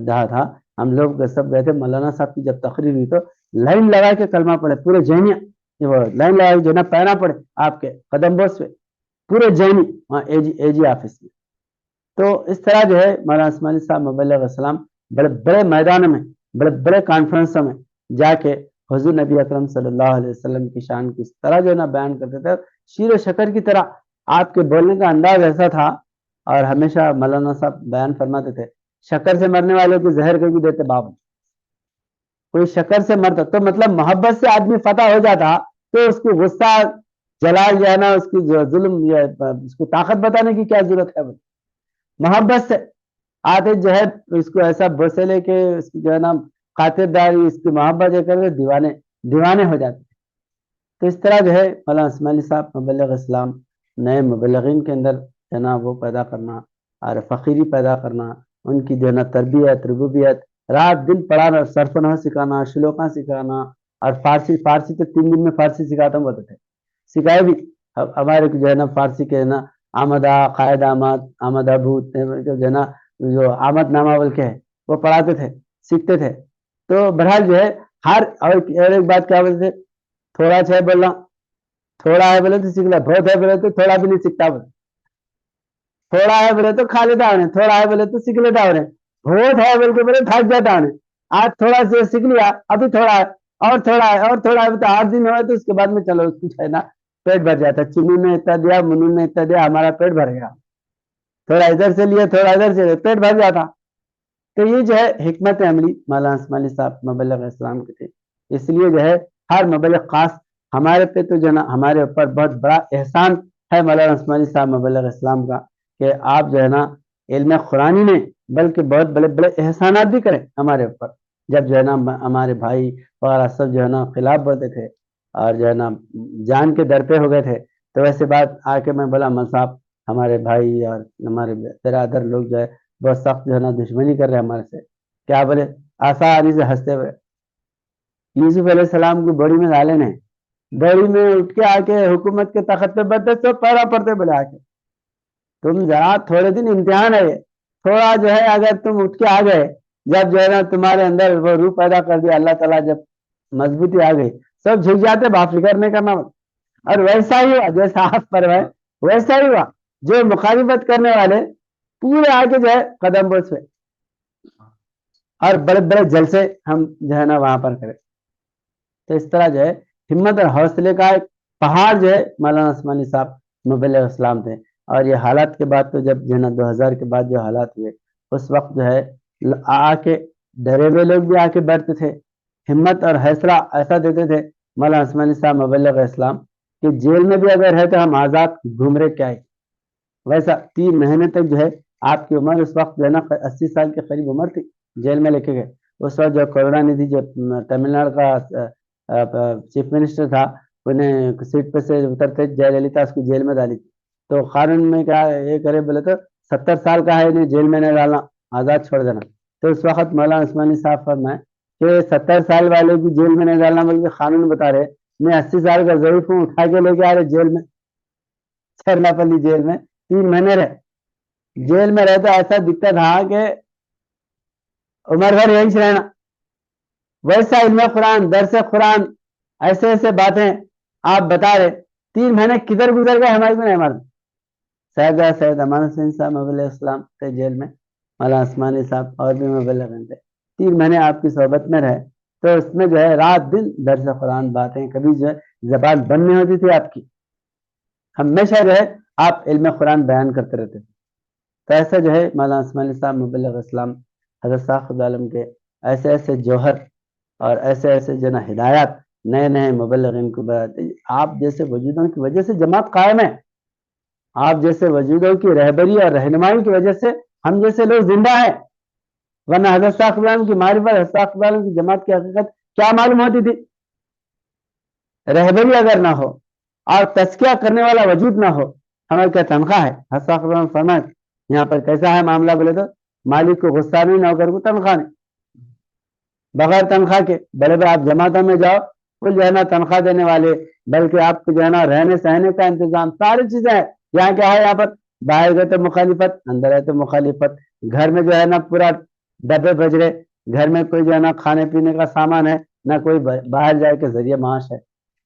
دہا تھا، ہم لوگ سب گئے تھے، مولانا صاحب کی جب تقریر ہوئی تو لائن لگا کے کلمہ پڑھے پورے جینی، لائن لگا کے جو نا پیرا پڑے آپ کے قدم بوس پہ پورے جینی وہاں اے جی آفس میں۔ تو اس طرح جو ہے مولانا اسماعیلی صاحب مبلغ السلام بڑے بڑے میدانوں میں بڑے بڑے کانفرنسوں میں جا کے حضور نبی اکرم صلی اللہ علیہ وسلم کی شان کی اس طرح جو ہے نا بیان کرتے تھے، شیر و شکر کی طرح آپ کے بولنے کا انداز ایسا تھا، اور ہمیشہ مولانا صاحب بیان فرماتے تھے شکر سے مرنے والے کو زہر کر بھی دیتے باب، کوئی شکر سے مرتا تو مطلب محبت سے آدمی فتح ہو جاتا تو اس کو غصہ جلال جو ہے نا اس کی ظلم یا اس کو طاقت بتانے کی کیا ضرورت ہے، محبت سے آتے جو ہے اس کو ایسا بوسے لے کے اس کی جو ہے نا خاطرداری اس کی محبت یہ کر کے دیوانے ہو جاتے، تو اس طرح جو ہے مولانا اسماعیلی صاحب مبلغ اسلام نئے مبلغین کے اندر جو ہے نا وہ پیدا کرنا اور فقیری پیدا کرنا، ان کی جو ہے نا تربیت ربوبیت رات دن پڑھانا، صرف نحو سکھانا، شلوکاں سکھانا، اور فارسی تو 3 دن میں فارسی سکھاتا ہوں بولتے تھے، سکھائے بھی ہمارے جو ہے نا فارسی کے نا آمدہ قائد آمد ابوت جو ہے نا جو آمد نامہ بول کے ہے وہ پڑھاتے تھے سیکھتے تھے، تو بہرحال جو ہے ہر اور ایک بات کیا بولتے تھے، تھوڑا ہے بولنا، تھوڑا ہے بولے تو سیکھ لے، بہت ہے بولے تو تھوڑا بھی نہیں سیکھتا، بولے تھوڑا ہے بولے تو کھا لیتا انہیں، تھوڑا ہے بولے تو سیکھ لیتا انہیں، بہت ہے بول کے بولے تھک جاتا انہیں، آج تھوڑا سے سیکھ لیا ابھی تھوڑا ہے اور تھوڑا ہے اور تھوڑا ہے، تو 8 دن ہوا تو اس کے بعد میں چلو کچھ ہے نا پیٹ بھر جاتا، چینی نے اتنا دیا منو نے اتنا دیا ہمارا پیٹ بھر گیا، تھوڑا ادھر سے لیا تھوڑا ادھر سے پیٹ بھر جاتا، تو یہ جو ہے حکمت عملی مولانا اسماعیلی صاحب مبلغ اسلام کی تھی، اس لیے جو ہے ہر مبلغ خاص ہمارے پہ تو جو ہے نا ہمارے اوپر بہت بڑا احسان ہے مولانا اسماعیلی صاحب مبلغ اسلام کا کہ آپ جو ہے نا علم قرآنی نے بلکہ بہت بڑے بڑے احسانات بھی کریں ہمارے اوپر، جب جو ہے نا ہمارے بھائی وغیرہ سب جو ہے نا خلاف بولتے تھے اور جو ہے نا جان کے در پہ ہو گئے تھے، تو ویسے بات آ کے میں بولا مل صاحب ہمارے بھائی اور ہمارے برادر لوگ جو ہے بہت سخت جو ہے نا دشمنی کر رہے ہیں ہمارے سے، کیا بولے آسانی سے ہنستے ہوئے یوسف علیہ السلام کو بڑی میں ڈالے نے، بڑی میں اٹھ کے آ کے حکومت کے تخت پہ بیٹھتے سب پیرا پڑتے بولے آ کے تم ذرا تھوڑے دن امتحان ہے، تھوڑا جو ہے اگر تم اٹھ کے آ گئے، جب جو ہے نا تمہارے اندر وہ روح پیدا کر دیا اللہ تعالیٰ، جب مضبوطی آ گئی سب جھک جاتے باپ فکر نہیں کرنا، اور ویسا ہی ہوا جیسا آپ فرمائے ویسا ہی ہوا، جو مخالفت کرنے والے پورے آگے جو ہے قدم بوس پہ، اور بڑے بڑے جلسے ہم جو ہے نا وہاں پر کرے، تو اس طرح جو ہے ہمت اور حوصلے کا ایک پہاڑ جو ہے مولانا اسماعیلی صاحب مبلغ اسلام تھے، اور یہ حالات کے بعد تو جب جو ہے نا 2000 کے بعد جو حالات ہوئے اس وقت جو ہے آ کے ڈرے ہوئے لوگ بھی آ کے بیٹھتے تھے، ہمت اور حوصلہ ایسا دیتے تھے مولانا اسماعیلی صاحب مبلغ اسلام کہ جیل میں بھی اگر ہے تو ہم آزاد گھوم رہے کیا ہے، ویسا 3 مہینے تک جو ہے آپ کی عمر اس وقت جو ہے نا 80 سال کے قریب عمر تھی، جیل میں لے کے گئے، اس وقت جو کروڑا ندھی جو تمل ناڈو کا چیف منسٹر تھا انہیں سیٹ پہ سے اترتے جے للیتا اس کو جیل میں ڈالی تھی، تو قانون میں کیا یہ کرے بولے تو 70 سال کا ہے انہیں جیل میں نہیں ڈالنا آزاد چھوڑ دینا، تو اس وقت مولانا اسماعیلی صاحب فرمائے کہ 70 سال والے کی جیل میں نہیں ڈالنا بلکہ قانون بتا رہے میں 80 سال کا ضعیف ہوں اٹھا کے لے کے آ رہے جیل میں، چرنا پلی جیل میں 3 مہینے رہے، جیل میں رہتا ایسا دکھتا تھا کہ عمر بھر یہیں سے رہنا، ویسا علم قرآن درس قرآن ایسے ایسے باتیں آپ بتا رہے، 3 مہینے کدھر گزر گئے ہمارے کو نہیں معلوم، سید امان حسین صاحب مبلغ اسلام تھے جیل میں، مولانا عثمانی صاحب اور بھی مبلغین تھے، 3 مہینے آپ کی صحبت میں رہے تو اس میں جو ہے رات دن درس قرآن باتیں، کبھی جو ہے زبان بند نہیں ہوتی تھی آپ کی، ہمیشہ جو ہے آپ علم قرآن بیان کرتے رہتے تھے۔ تو ایسا جو ہے مولانا عثمانی صاحب مبلغ اسلام حضرت صاحب عالم کے ایسے ایسے جوہر اور ایسے ایسے جو نا ہدایات نئے نئے مبلغین کو بتاتے، آپ جیسے وجودوں کی وجہ سے جماعت قائم ہے، آپ جیسے وجودوں کی رہبری اور رہنمائی کی وجہ سے ہم جیسے لوگ زندہ ہیں، ورنہ حضرت صاحب عالم کی معرفت، حضرت صاحب عالم کی جماعت کی حقیقت کیا معلوم ہوتی تھی؟ رہبری اگر نہ ہو اور تزکیہ کرنے والا وجود نہ ہو، ہمیں کیا تنخواہ ہے؟ حضرت صاحب عالم فرمائے یہاں پر کیسا ہے معاملہ، بولے تو مالک کو غصہ نہیں، نوکر کو تنخواہ نہیں، بغیر تنخواہ کے بڑے بڑے آپ جماعتوں میں جاؤ، وہ جو ہے نا تنخواہ دینے والے، بلکہ آپ کو جو ہے نا رہنے سہنے کا انتظام، ساری چیزیں ہیں۔ یہاں کیا ہے؟ یہاں پر باہر گئے تو مخالفت، اندر ہے تو مخالفت، گھر میں جو ہے نا پورا ڈبے بجرے، گھر میں کوئی جو ہے نا کھانے پینے کا سامان ہے نہ، کوئی باہر جائے کے ذریعہ معاش ہے،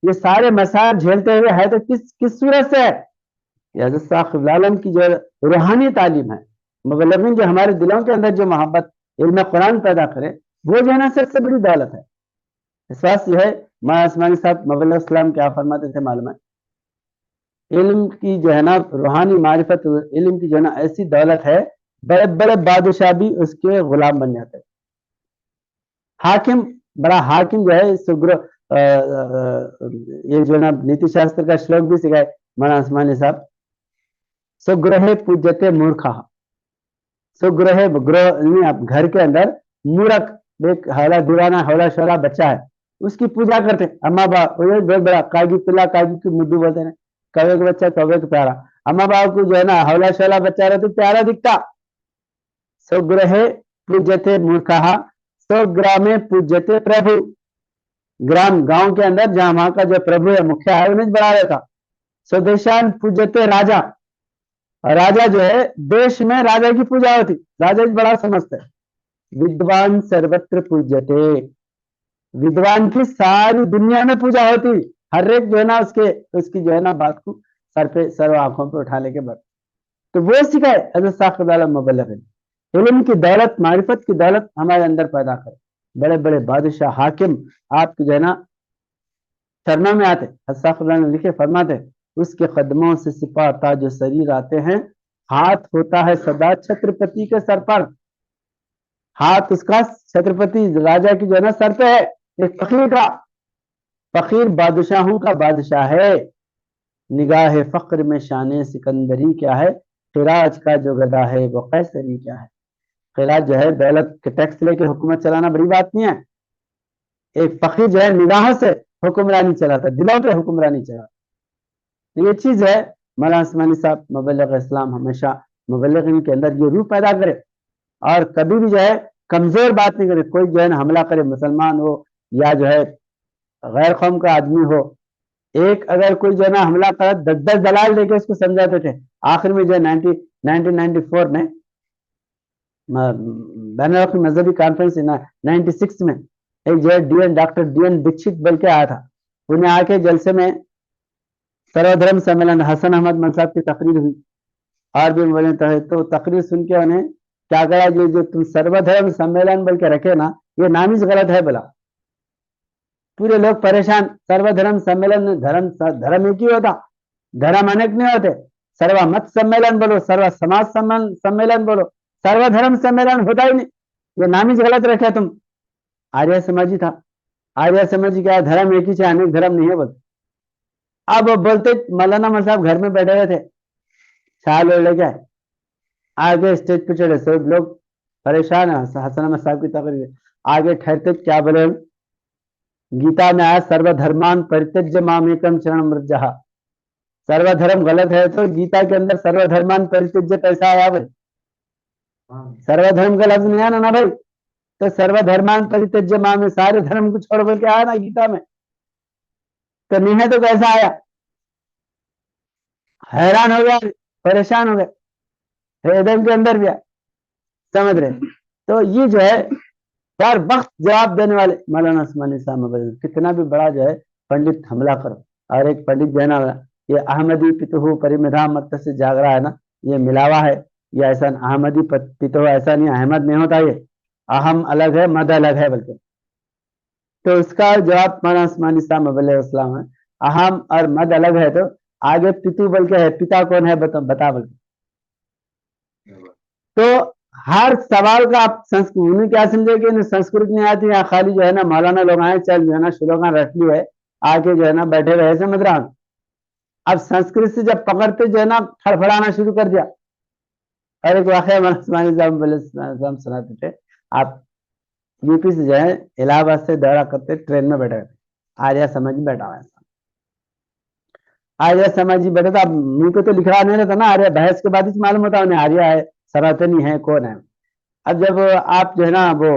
یہ سارے مسائل جھیلتے ہوئے ہے تو کس صورت سے ہے؟ حضرت صاحب عالم کی جو روحانی تعلیم ہے، مبلغین جو ہمارے دلوں کے اندر جو محبت علم قرآن پیدا کرے، وہ جو ہے نا سب سے بڑی دولت ہے۔ اس واسطے یہ ہے مولانا عثمانی صاحب مبلغ اسلام کیا فرماتے تھے معلوم ہے؟ علم کی جو ہے نا روحانی معرفت، علم کی جو ہے نا ایسی دولت ہے، بڑے بڑے بادشاہ بھی اس کے غلام بن جاتے، حاکم، بڑا حاکم جو ہے یہ جو ہے نا نیتی شاستر کا شلوک بھی سکھائے مولانا عثمانی صاحب، سگرہ پوجتے مورکھا، سگرہ گھر کے اندر مورک، ایک ہولا دیوانہ ہولا شولا بچہ ہے، اس کی پوجا کرتے، اما باپ بہت بڑا کاجی پلا کاجی کی مدو بولتے ہیں، کوے کا بچہ کوے کا پیارا، اما باپ کو جو ہے نا ہولا شولا بچہ رہتا پیارا دکھتا۔ سگرہ پوجتے مورکھا سوگرامے پوجتے پربھو، گرام گاؤں کے اندر جہاں وہاں کا جو پربھو ہے، مکھیا ہے، انہیں بڑھا رہتا۔ سودیشان پوجتے راجا، راجا جو ہے دیش میں راجا کی پوجا ہوتی، راجا کی بڑا سمجھتے۔ ودوان سروتر پوجتے، ودوان کی ساری دنیا میں پوجا ہوتی، ہر ایک جو ہے نا اس کی جو ہے نا بات کو سر پہ سر آنکھوں پہ اٹھانے کے بعد، تو وہ سکھائے حضرت صاحب عالم مبلغ، علم کی دولت، معرفت کی دولت ہمارے اندر پیدا کرے، بڑے بڑے بادشاہ حاکم آپ کی جو ہے نا چرنوں میں آتے، حضرت صاحب عالم لکھے فرماتے اس کے قدموں سے سپاہ تاج و سریر آتے ہیں، ہاتھ ہوتا ہے سدا چھترپتی کے سر پر، ہاتھ اس کا چھترپتی راجا کی جو ہے نا سر پہ ہے، ایک فقیر کا، فقیر بادشاہوں کا بادشاہ ہے، نگاہ فقر میں شان سکندری کیا ہے، خراج کا جو گدا ہے وہ قیصری کیا ہے۔ خراج جو ہے دولت کے ٹیکس لے کے حکومت چلانا بڑی بات نہیں ہے، ایک فقیر جو ہے نگاہ سے حکمرانی چلاتا، دلوں پہ حکمرانی چلاتا، یہ چیز ہے۔ مولانا عثمانی صاحب مبلغ اسلام ہمیشہ مبلغین کے اندر یہ روح پیدا کرے، اور کبھی بھی جو ہے کمزور بات نہیں کرے، کوئی جو ہے نا حملہ کرے، مسلمان ہو یا جو ہے غیر قوم کا آدمی ہو، ایک اگر کوئی جو ہے نا حملہ کرے 10 دلال دے کے اس کو سمجھاتے تھے، آخر میں جو ہے 1994 میں بین الاقوامی مذہبی کانفرنس 96 میں ایک جو ہے ڈاکٹر ڈی این دکشت بل کے آیا تھا، انہیں آ کے جلسے میں سرو دھرم سمیلن حسن احمد منصاب کی تقریر ہوئی، اور بھی بولے تو تقریر سن کے انہیں کیا کہا، جو تم سرو دھرم سمیلن بل کے رکھے نا، یہ نام ہی غلط ہے بلا، پورے لوگ پریشان، سرو دھرم سمیلن، دھرم ایک ہی ہوتا، دھرم انیک نہیں ہوتے، سرو مت سمیلن بولو، سرو سماج سمیلن بولو، سرو دھرم سمیلن ہوتا ہی نہیں، یہ نام ہی غلط رکھا تم۔ آریہ سماجی تھا، آریہ سماجی کیا دھرم ایک ہی سے، انیک دھرم نہیں ہے بولتے۔ اب بولتے مولانا صاحب گھر میں بیٹھے ہوئے تھے، شال لے کے آگے اسٹیج پہ چڑھے، سب لوگ پریشان ہیں، حسن احمد صاحب کی تقریر آگے ٹھہرتے کیا بولے، گیتا میں آیا سرو دھرمان پریتجیہ مام ایکم شرنم ورجہ، سرو دھرم غلط ہے تو گیتا کے اندر سرو دھرمان پریتجیہ کیسا آیا بھائی؟ سرو دھرم کا لفظ نہیں آنا نا بھائی، تو سرو دھرمان پریتجیہ مام میں سارے دھرم کو چھوڑ بول کے آیا نا گیتا میں، تو نہیں ہے تو کیسا آیا؟ حیران ہو گیا، پریشان ہو گئے، ادم کے اندر بھی سمجھ رہے۔ تو یہ جو ہے ہر وقت جواب دینے والے مولانا عثمانی صاحب، کتنا بھی بڑا جو ہے پنڈت حملہ کرو، اور ایک پنڈت جو ہے نا یہ احمدی پتو پریمدھا مت سے جاگ رہا ہے نا، یہ ملاوا ہے، یہ ایسا احمدی پتو ایسا نہیں، احمد نہیں ہوتا، یہ اہم الگ ہے، مد الگ ہے بلکہ. تو اس کا جواب مولانا عثمانی صاحب علیہ السلام ہے، اہم اور مد الگ ہے، تو آگے پتو بلکہ ہے، پتا کون ہے بتا بلکہ. تو ہر سوال کا آپ انہیں کیا سمجھے کہ سنسکرت نہیں آتی، یا خالی جو ہے نا مولانا لوگ آئے چل جو ہے نا شلوکاں رٹ لی ہے، آ کے جو ہے نا بیٹھے رہے سمجھ رہا ہوں. اب سنسکرت سے جب پکڑتے جو ہے نا پھڑپھڑانا شروع کر دیا. اور ایک واقعہ عثمانی صاحب سناتے تھے، آپ یو پی سے جو ہے الہ آباد سے دورہ کرتے ٹرین میں بیٹھے تھے، آریہ سمجھ بیٹھا ہوا ہے، آریہ سماجی بیٹھے تھا. اب منہ کو تو لکھ رہا نہیں رہتا نا آریہ، بحث کے بعد ہی معلوم ہوتا انہیں آریہ ہے، سناتنی ہے، کون ہے. اب جب آپ جو ہے نا وہ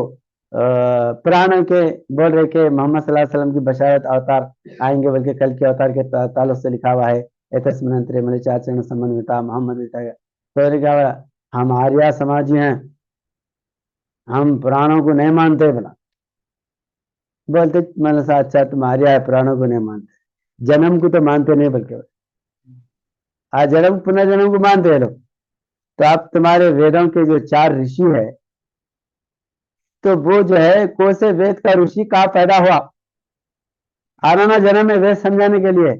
پرانے کے بول رہے کہ محمد صلی اللہ علیہ وسلم کی بشارت اوتار آئیں گے، بلکہ کل کے اوتار کے تعلق سے لکھا ہوا ہے، ایتسمنترے ملے چاچن سمنوتا محمد تو لکھا ہوا ہم آریہ سماجی ہیں، ہم پرانوں کو نہیں مانتے. بلا بولتے میں نے اچھا تم آریہ ہے، پرانوں کو نہیں مانتے، جنم کو تو مانتے نہیں، بلکہ جنم پنرجنم کو مانتے ہیں لوگ. تو اب تمہارے ویدوں کے جو 4 رشی ہے، تو وہ جو ہے کوسے وید کا رشی کہاں پیدا ہوا، آنا جنم میں وید سمجھانے کے لیے،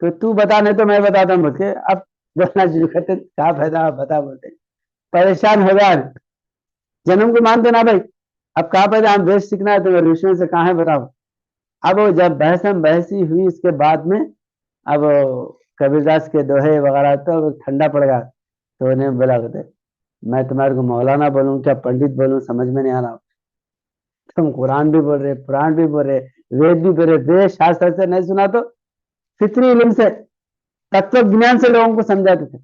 تو تو بتا نہیں تو میں بتاتا ہوں. بولتے اب بولنا شروع کرتے کہاں پیدا بتا، بولتے پریشان ہو گیا، جنم کو مانتے نا بھائی، اب کہاں پیدا، ہم وید سیکھنا ہے تو رشیوں سے کہاں ہے بتاؤ. اب جب بحثی ہوئی اس کے بعد میں، اب کبیر داس کے دوہے وغیرہ تو ٹھنڈا پڑ گیا، تو انہیں بولا کرتے میں تمہارے کو مولانا بولوں کیا پنڈت بولوں، سمجھ میں نہیں آ رہا. تم قرآن بھی بول رہے، پران بھی بول رہے، وید بھی بول رہے، وید شاستر سے نہیں سنا تو فطری علم سے، تتو جنان سے لوگوں کو سمجھاتے تھے.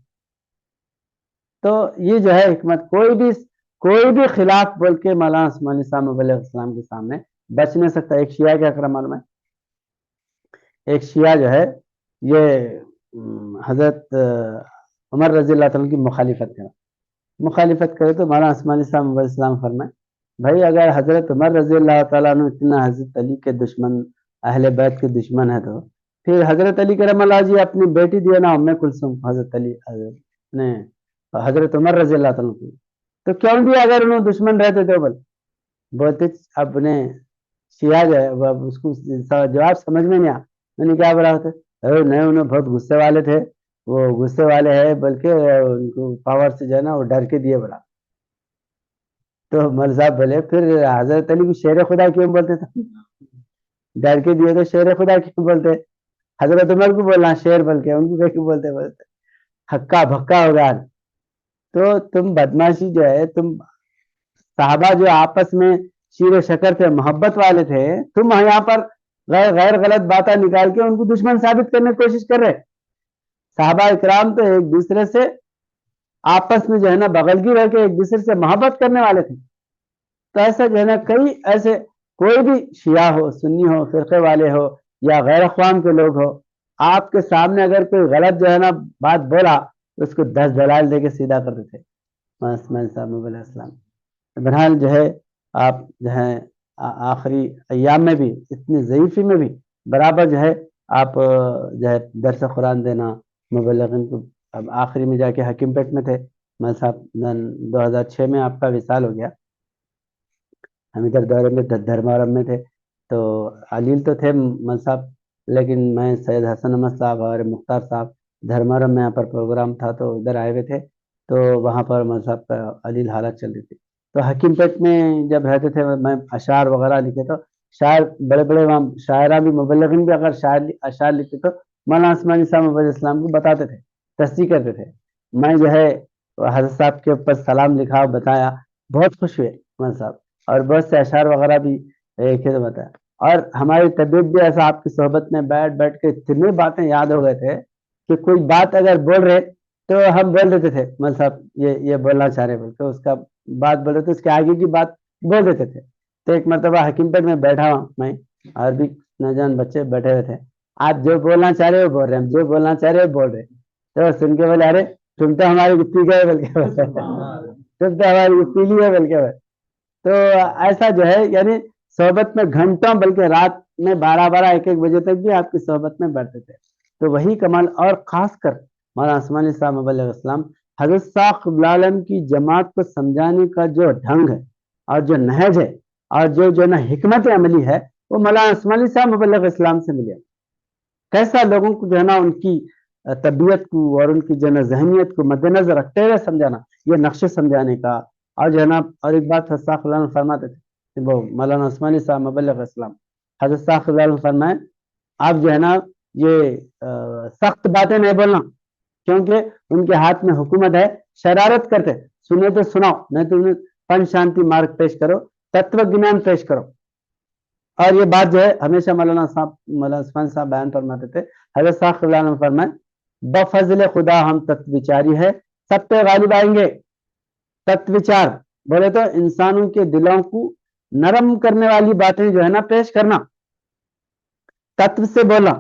تو یہ جو ہے حکمت، کوئی بھی خلاف بول کے مولانا عثمانی صاحب علیہ السلام کے سامنے بچ نہیں سکتا. ایک شیعہ کیا کرا معلوم ہے، ایک شیعہ جو ہے یہ حضرت عمر رضی اللہ تعالیٰ کی مخالفت کرے تو مولانا عثمانی صاحب علیہ السلام فرمائے بھائی اگر حضرت عمر رضی اللہ تعالیٰ عنہ اتنا حضرت علی کے دشمن، اہل بیت کے دشمن ہے، تو پھر حضرت علی کرم اللہ جی اپنی بیٹی دیے نا ام کلثوم، حضرت علی نے حضرت عمر رضی اللہ تعالیٰ کی، تو کیوں بھی اگر انہوں دشمن رہتے تھے بولتے اپنے شیعہ جو ہے اس کو جواب سمجھ میں نہیں آیا. میں نے کیا بولا ہوتے نہیں، انہیں بہت غصے والے تھے، وہ غصے والے ہیں، بلکہ ان کو پاور سے جو ہے نا وہ ڈر کے دیے بڑا. تو مول صاحب بولے پھر حضرت علی کو شیر خدا کیوں بولتے تھے، ڈر کے دیے تو شیر خدا کیوں بولتے، حضرت عمر کو بولنا شیر بول کے، ان کو کیوں بولتے ہکا بھکا ہوگا. تو تم بدماشی جو ہے، تم صحابہ جو آپس میں شیر و شکر تھے، محبت والے تھے، تم یہاں پر غیر غلط باتیں نکال کے ان کو دشمن ثابت کرنے کی کوشش کر رہے. صحابہ اکرام تو ایک دوسرے سے آپس میں جو ہے نا بغلگی رہ کے ایک دوسرے سے محبت کرنے والے تھے. تو ایسا جو ہے نا کئی ایسے کوئی بھی شیعہ ہو، سنی ہو، فرقے والے ہو، یا غیر اقوام کے لوگ ہو، آپ کے سامنے اگر کوئی غلط جو ہے نا بات بولا تو اس کو 10 دلائل دے کے سیدھا کر دیتے صاحب علیہ السلام. بہرحال جو ہے آپ جو ہے آخری ایام میں بھی اتنی ضعیفی میں بھی برابر جو ہے آپ جو ہے درس قرآن دینا مبلغین کو. اب آخری میں جا کے حکیم پیٹ میں تھے مل صاحب، 2006 میں آپ کا وصال ہو گیا. ہم ادھر دورے میں دھرمارم میں تھے، تو علیل تو تھے مل صاحب، لیکن میں سید حسن احمد صاحب اور مختار صاحب دھرمارم میں یہاں پر پروگرام تھا تو ادھر آئے ہوئے تھے، تو وہاں پر مل صاحب کا علیل حالت چل رہی تھی. تو حکیم پیٹ میں جب رہتے تھے میں اشعار وغیرہ لکھے، تو شاعر بڑے بڑے شاعرہ بھی مبلغین بھی اگر اشعار لکھتے تو مولانا عثمانی صاحب علیہ السلام کو بتاتے تھے، تصدیق کرتے تھے. میں جو ہے حضرت صاحب کے اوپر سلام لکھا بتایا، بہت خوش ہوئے مولانا صاحب، اور بہت سے اشعار وغیرہ بھی بتایا. اور ہماری طبیعت بھی ایسا آپ کی صحبت میں بیٹھ کے اتنی باتیں یاد ہو گئے تھے کہ کوئی بات اگر بول رہے تو ہم بول دیتے تھے مول صاحب یہ بولنا چاہ رہے بول تو اس کا بات بول رہے تھے، اس کے آگے کی بات بول دیتے تھے. تو ایک مرتبہ حکیم پیٹ میں بیٹھا ہوں میں، اور بھی نوجوان بچے بیٹھے ہوئے تھے، آپ جو بولنا چاہ رہے ہو بول رہے ہیں، ہم جو بولنا چاہ رہے ہو بول رہے. تو سن کے بولے ارے تم تو ہماری گپی گئے بول کے، تم تو ہماری گپی لی ہے بول کے. تو ایسا جو ہے یعنی صحبت میں گھنٹوں بلکہ رات میں 12 12 1 1 بجے تک بھی آپ کی صحبت میں بیٹھتے تھے. تو وہی کمال، اور خاص کر مولانا عثمانی صاحب مبلغ اسلام حضرت ثاقب العالم کی جماعت کو سمجھانے کا جو ڈھنگ ہے اور جو نہج ہے اور جو نا حکمت عملی ہے وہ مولانا عثمانی صاحب مبلغ اسلام سے ملے. کیسا لوگوں کو جو ہے نا ان کی طبیعت کو اور ان کی جو ہے نا ذہنیت کو مد نظر رکھتے ہوئے سمجھانا، یہ نقش سمجھانے کا. اور جو ہے نا اور ایک بات ثاقب العالم فرماتے تھے، وہ مولانا عثمانی صاحب مبلغ اسلام حضرت ثاقب العالم فرمائے آپ جو ہے نا یہ سخت باتیں نہیں بولنا، کیونکہ ان کے ہاتھ میں حکومت ہے. شرارت کرتے سنے تو سناؤ، نہیں تو انہیں پن شانتی مارگ پیش کرو، تتو گنان پیش کرو. اور یہ بات جو ہے ہمیشہ مولانا عثمانی صاحب بیان فرماتے تھے. حضرت ثاقب العالم فرمائے بفضل خدا ہم تتویچاری ہے، سب پہ غالب آئیں گے. تتویچار بولے تو انسانوں کے دلوں کو نرم کرنے والی باتیں جو ہے نا پیش کرنا، تتو سے بولا.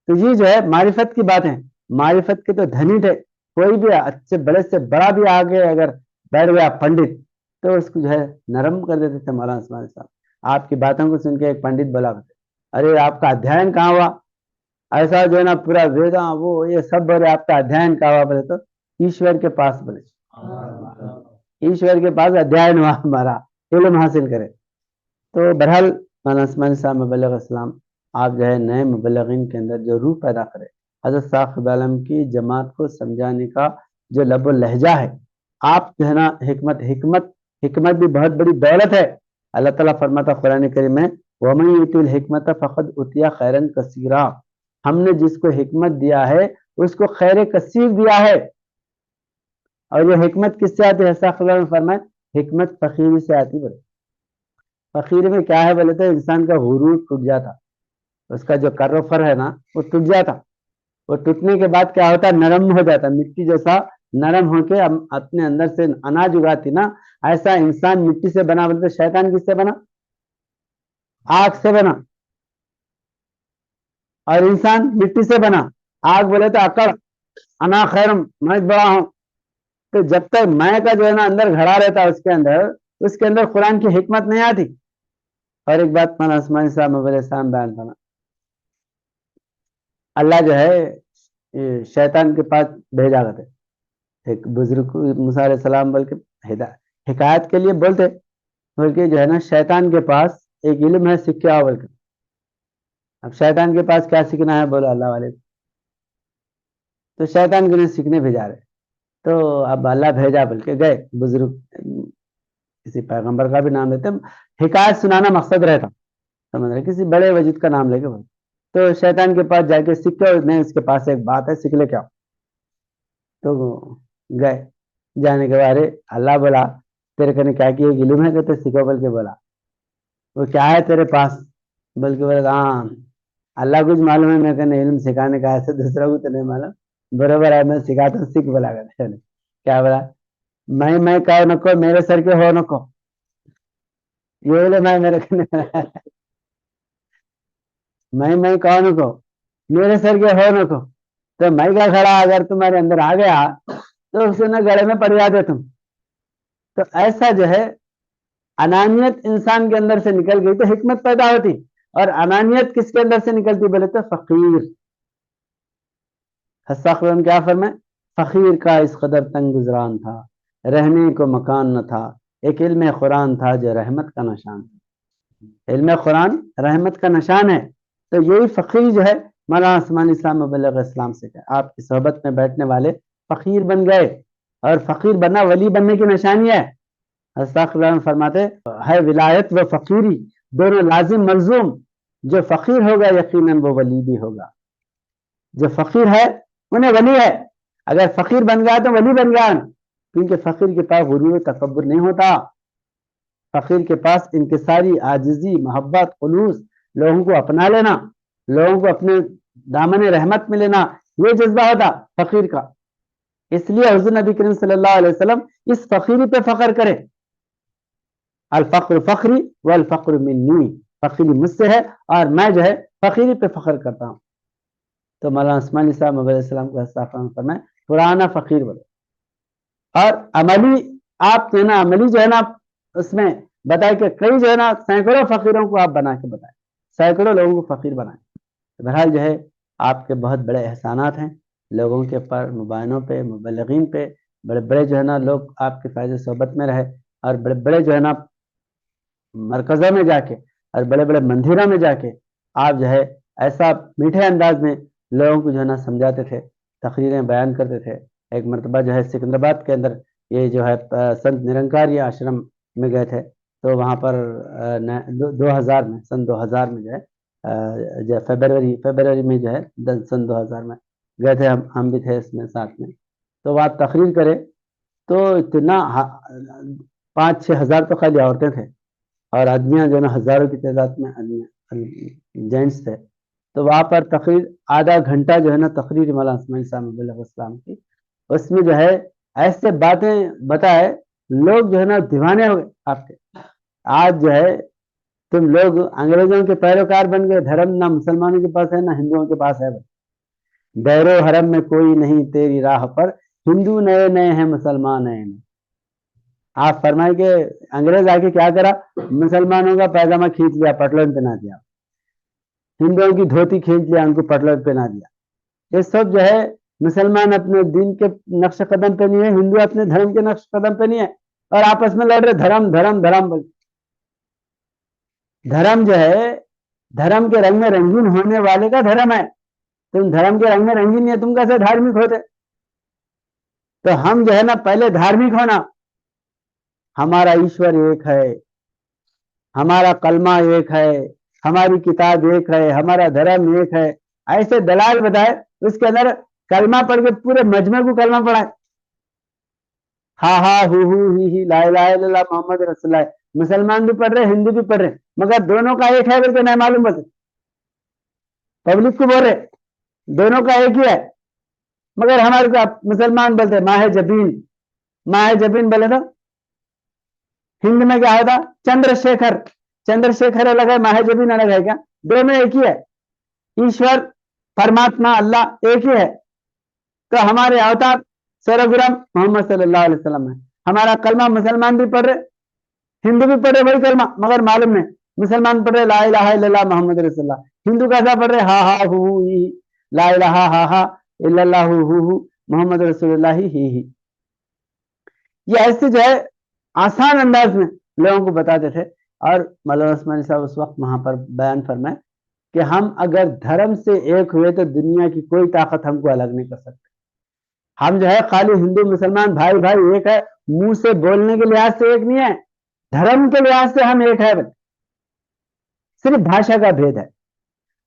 تو یہ جو ہے معرفت کی بات ہے. معرفت کے تو دھنی تھے، کوئی بھی اچھے بڑے سے بڑا بھی آگے اگر بیٹھ گیا پنڈت تو اس کو جو ہے نرم کر دیتے تھے مولانا عثمانی صاحب. آپ کی باتوں کو سن کے ایک پنڈت بولا کرتے ارے آپ کا ادھین کہاں ہوا، ایسا جو ہے نا پورا ویدا وہ یہ سب بولے آپ کا ادھین کہاں ہوا، بولے تو ایشور کے پاس، بولے ایشور کے پاس ادھین ہوا ہمارا، علم حاصل کرے. تو بہرحال مولانا عثمانی صاحب مبلغ اسلام آپ جو ہے نئے مبلغین کے اندر جو روح پیدا کرے، حضرت ثاقب العالم کی جماعت کو سمجھانے کا جو لب و لہجہ ہے. آپ جو ہے نا حکمت بھی بہت بڑی دولت ہے. اللہ تعالیٰ فرماتا قرآن کریم میں وَمَن یُؤْتِ الْحِکْمَةَ فَقَدْ أُوتِیَ خَیْرًا کَثِیرًا، ہم نے جس کو حکمت دیا ہے اس کو خیر کثیر دیا ہے. اور یہ حکمت کس سے آتی ہے؟ ثاقب العالم فرمائے حکمت فقیری سے آتی. بولے فقیر میں کیا ہے، بولے تو انسان کا غرور ٹوٹ جاتا، اس کا جو کر و فر ہے نا وہ ٹوٹ جاتا. وہ ٹوٹنے کے بعد کیا ہوتا، نرم ہو جاتا، مٹی جیسا نرم ہو کے اپنے اندر سے اناج اگاتی نا. ایسا انسان مٹی سے بنا، بولتے شیطان کس سے بنا؟ آگ سے بنا. اور انسان مٹی سے بنا، آگ بولے تو اکڑ، انا خیرم، میں بڑا ہوں. تو جب تک میں کا جو ہے نا اندر گھڑا رہتا اس کے اندر قرآن کی حکمت نہیں آتی. اور ایک بات مولانا عثمانی صاحب مبلغ اسلام بیان کرنا، اللہ جو ہے شیطان کے پاس بھیجا کرتے ایک بزرگ موسیٰ علیہ السلام، بلکہ حکایت کے لیے بولتے، بلکہ جو ہے نا شیطان کے پاس ایک علم ہے سیکھا، بلکہ اب شیطان کے پاس کیا سیکھنا ہے، بولو اللہ والے. تو شیطان کے لیے سیکھنے بھیجا رہے. تو اب اللہ بھیجا، بلکہ گئے بزرگ، کسی پیغمبر کا بھی نام لیتے، حکایت سنانا مقصد رہتا، سمجھ رہے، کسی بڑے وجود کا نام لے کے. تو شیطان کے پاس جا کے سیکھو، نہیں اس کے پاس ایک بات ہے سیکھ لے کیا. تو گئے، جانے کے بعد اللہ بولا تیرے کنے کیا کی ایک علم ہے کہ سیکھو، بلکہ بولا وہ کیا ہے تیرے پاس، بلکہ بولا ہاں اللہ کچھ معلوم ہے، میں کہنے علم سکھانے کا ایسے دوسرا کو تو نہیں معلوم، برابر ہے میں سکھاتا ہوں، سیکھ. بولا کر کیا بولا میں کہو نکو میرے سر کے ہو نکو، یہ علم ہے میرے کنے میں کہو نکو میرے سر کے ہو نکو. تو میں کیا کھڑا، اگر تمہارے اندر آ گیا تو اسے نہ گڑے میں پڑ جاتے تم. تو ایسا جو ہے انانیت انسان کے اندر سے نکل گئی تو حکمت پیدا ہوتی. اور انانیت کس کے اندر سے نکلتی، بولے تو فقیر. ثاقب کیا فرمائے فقیر کا اس قدر تنگ گزران تھا، رہنے کو مکان نہ تھا، ایک علم قرآن تھا جو رحمت کا نشان تھا. علم قرآن رحمت کا نشان ہے. تو یہی فقیر جو ہے مولانا عثمانی صاحب مبلغ اسلام سے کہ آپ کی صحبت میں بیٹھنے والے فقیر بن گئے، اور فقیر بننا ولی بننے کی نشانی ہے. ثاقب فرماتے ہے ولایت و فقیری دونوں لازم ملزوم، جو فقیر ہوگا یقیناً وہ ولی بھی ہوگا. جو فقیر ہے انہیں ولی ہے، اگر فقیر بن گیا تو ولی بن گیا، کیونکہ فقیر کے پاس غرور و تکبر نہیں ہوتا. فقیر کے پاس انکساری، عاجزی، محبت، خلوص، لوگوں کو اپنا لینا، لوگوں کو اپنے دامن رحمت میں لینا، یہ جذبہ ہوتا فقیر کا. اس لیے حضور نبی کریم صلی اللہ علیہ وسلم اس فقیری پہ فخر کرے، الفقر فخری والفقر منی، فقیری مجھ سے ہے اور میں جو ہے فقیری پہ فخر کرتا ہوں. تو مولانا عثمانی صاحب مبلغ السلام کو استغفار فرمائے پرانا فقیر بولے. اور عملی آپ جو ہے نا عملی جو ہے نا اس میں بتائے کہ کئی جو ہے نا سینکڑوں فقیروں کو آپ بنا کے بتائیں، سینکڑوں لوگوں کو فقیر بنائیں. بہرحال جو ہے آپ کے بہت بڑے احسانات ہیں لوگوں کے پر، مبینوں پہ، مبلغین پہ، بڑے بڑے جو ہے نا لوگ آپ کے فیض صحبت میں رہے، اور بڑے بڑے جو ہے نا مرکزوں میں جا کے اور بڑے بڑے مندروں میں جا کے آپ جو ہے ایسا میٹھے انداز میں لوگوں کو جو ہے نا سمجھاتے تھے، تقریریں بیان کرتے تھے۔ ایک مرتبہ جو ہے سکندرآباد کے اندر یہ جو ہے سنت نرنکاری آشرم میں گئے تھے، تو وہاں پر 2000 میں، سن 2000 میں جو ہے فیبروری میں جو ہے سن 2000 میں گئے تھے، ہم بھی تھے اس میں ساتھ میں۔ تو وہاں تقریر کرے تو اتنا 5-6 ہزار تو خالی عورتیں تھے، اور آدمیاں جو ہے نا ہزاروں کی تعداد میں جینٹس تھے۔ تو وہاں پر تقریر آدھا گھنٹہ جو ہے نا تقریر مولانا اسماعیل صاحب مبلغ اسلام کی، اس میں جو ہے ایسے باتیں بتائے، لوگ جو ہے نا دیوانے ہو گئے آپ کے۔ آج جو ہے تم لوگ انگریزوں کے پیروکار بن گئے، دھرم نہ مسلمانوں کے پاس ہے نہ ہندوؤں کے پاس ہے، دیر و حرم میں کوئی نہیں تیری راہ پر، ہندو نئے نئے ہیں مسلمان نئے نئے۔ آپ فرمائے کہ انگریز آ کے کیا کرا، مسلمانوں کا پیجامہ کھینچ لیا، پٹلون پہنا دیا، ہندوؤں کی دھوتی کھینچ لیا، ان کو پٹلون پہنا دیا۔ یہ سب جو ہے مسلمان اپنے دین کے نقش قدم پہ نہیں ہے، ہندو اپنے دھرم کے نقش قدم پہ نہیں ہے، اور آپس میں لڑ رہے دھرم دھرم دھرم بول۔ دھرم جو ہے دھرم کے رنگ میں رنگین ہونے والے کا دھرم ہے، تم دھرم کے رنگ میں رنگین نہیں ہے، تم کیسے دھارمک ہوتے؟ تو ہم جو ہے نا پہلے دھارمک ہونا، ہمارا ایشور ایک ہے، ہمارا کلمہ ایک ہے، ہماری کتاب ایک ہے، ہمارا دھرم ایک ہے، ایسے دلائل بتائے، اس کے اندر کلمہ پڑھ کے پورے مجمع کو کلمہ پڑھائے، ہاں ہاں ہی لا الہ الا اللہ محمد رسول اللہ، مسلمان بھی پڑھ رہے ہندو بھی پڑھ رہے، مگر دونوں کا ایک ہے بلکہ نہیں معلوم، بس پبلک کو بول رہے دونوں کا ایک ہی ہے، مگر ہمارے کو مسلمان بولتے ماہ جبین، ماہ جبین بولے تو ہند میں کیا ہوتا چندر شیکھر، چندر شیکھر الگ ہے، ماہ جبین الگ ہے، کیا دونوں ایک ہی ہے؟ ایشور پرماتما اللہ ایک ہی ہے۔ تو ہمارے اوتار سورگرام محمد صلی اللہ علیہ وسلم ہے، ہمارا کلمہ مسلمان بھی پڑھ رہے ہندو بھی پڑھ رہے وہی کلمہ، مگر معلوم نہیں، مسلمان پڑھ رہے لا الہ الا اللہ محمد رسول اللہ، ہندو کیسا پڑھ رہے ہا ہا ہو ہی لا الہ ہا ہا الا اللہ ہو محمد رسول اللہ ہی۔ یہ ایسے جو ہے آسان انداز میں لوگوں کو بتاتے تھے، اور مولانا عثمانی صاحب اس وقت وہاں پر بیان فرمائے کہ ہم اگر دھرم سے ایک ہوئے تو دنیا کی کوئی طاقت ہم کو الگ نہیں کر سکتے۔ ہم جو ہے خالی ہندو مسلمان بھائی بھائی ایک ہے، منہ سے بولنے کے لحاظ سے ایک نہیں ہے، دھرم کے لحاظ سے ہم ایک ہے، صرف بھاشا کا بھید ہے،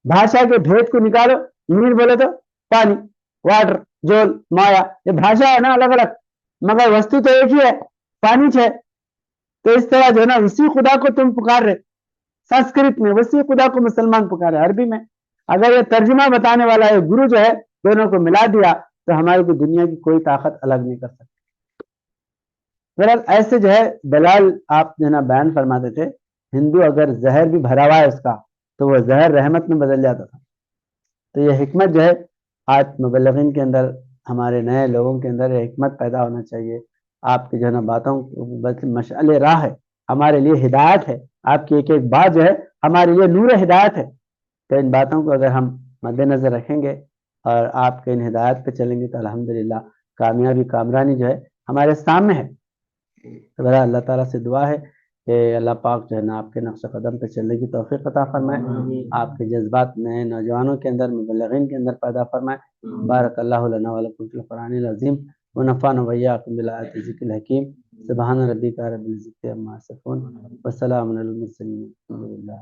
بھاشا کے بھید کو نکالو، نیل بولے تو پانی، واٹر، جول، مایا، یہ بھاشا ہے نا الگ الگ، مگر وستو تو ایک ہی ہے، پانی ہے۔ تو اس طرح جو ہے نا اسی خدا کو تم پکار رہے سنسکرت میں، اسی خدا کو مسلمان پکار رہے عربی میں، اگر یہ ترجمہ بتانے والا ہے گرو جو ہے دونوں کو ملا دیا تو ہماری کو دنیا کی کوئی طاقت الگ نہیں کر سکتی۔ بہرحال ایسے جو ہے دلال آپ جو ہے نا بیان فرماتے تھے، ہندو اگر زہر بھی بھرا ہوا ہے اس کا تو وہ زہر رحمت میں بدل جاتا تھا۔ تو یہ حکمت جو ہے آج مبلغین کے اندر، ہمارے نئے لوگوں کے اندر یہ حکمت پیدا ہونا چاہیے۔ آپ کی جو ہے نا باتوں مشعل راہ ہے، ہمارے لیے ہدایت ہے، آپ کی ایک ایک بات جو ہے ہمارے لیے نور ہدایت ہے۔ تو ان باتوں کو اگر ہم مد نظر رکھیں گے اور آپ کے ان ہدایت پہ چلیں گے تو الحمدللہ کامیابی کامرانی جو ہے ہمارے سامنے ہے۔ تو بہرحال اللہ تعالیٰ سے دعا ہے کہ اللہ پاک جو ہے نا آپ کے نقش قدم پہ چلنے کی توفیق عطا فرمائے، آپ کے جذبات نئے نوجوانوں کے اندر، مبلغین کے اندر پیدا فرمائے۔ بارک اللہ لنا ولکم فی القرآن العظیم ونفعنا وإياكم بالآیات الذکر الحکیم۔ سبحان ربک رب العزة عما یصفون وسلام علی المرسلین والحمد للہ۔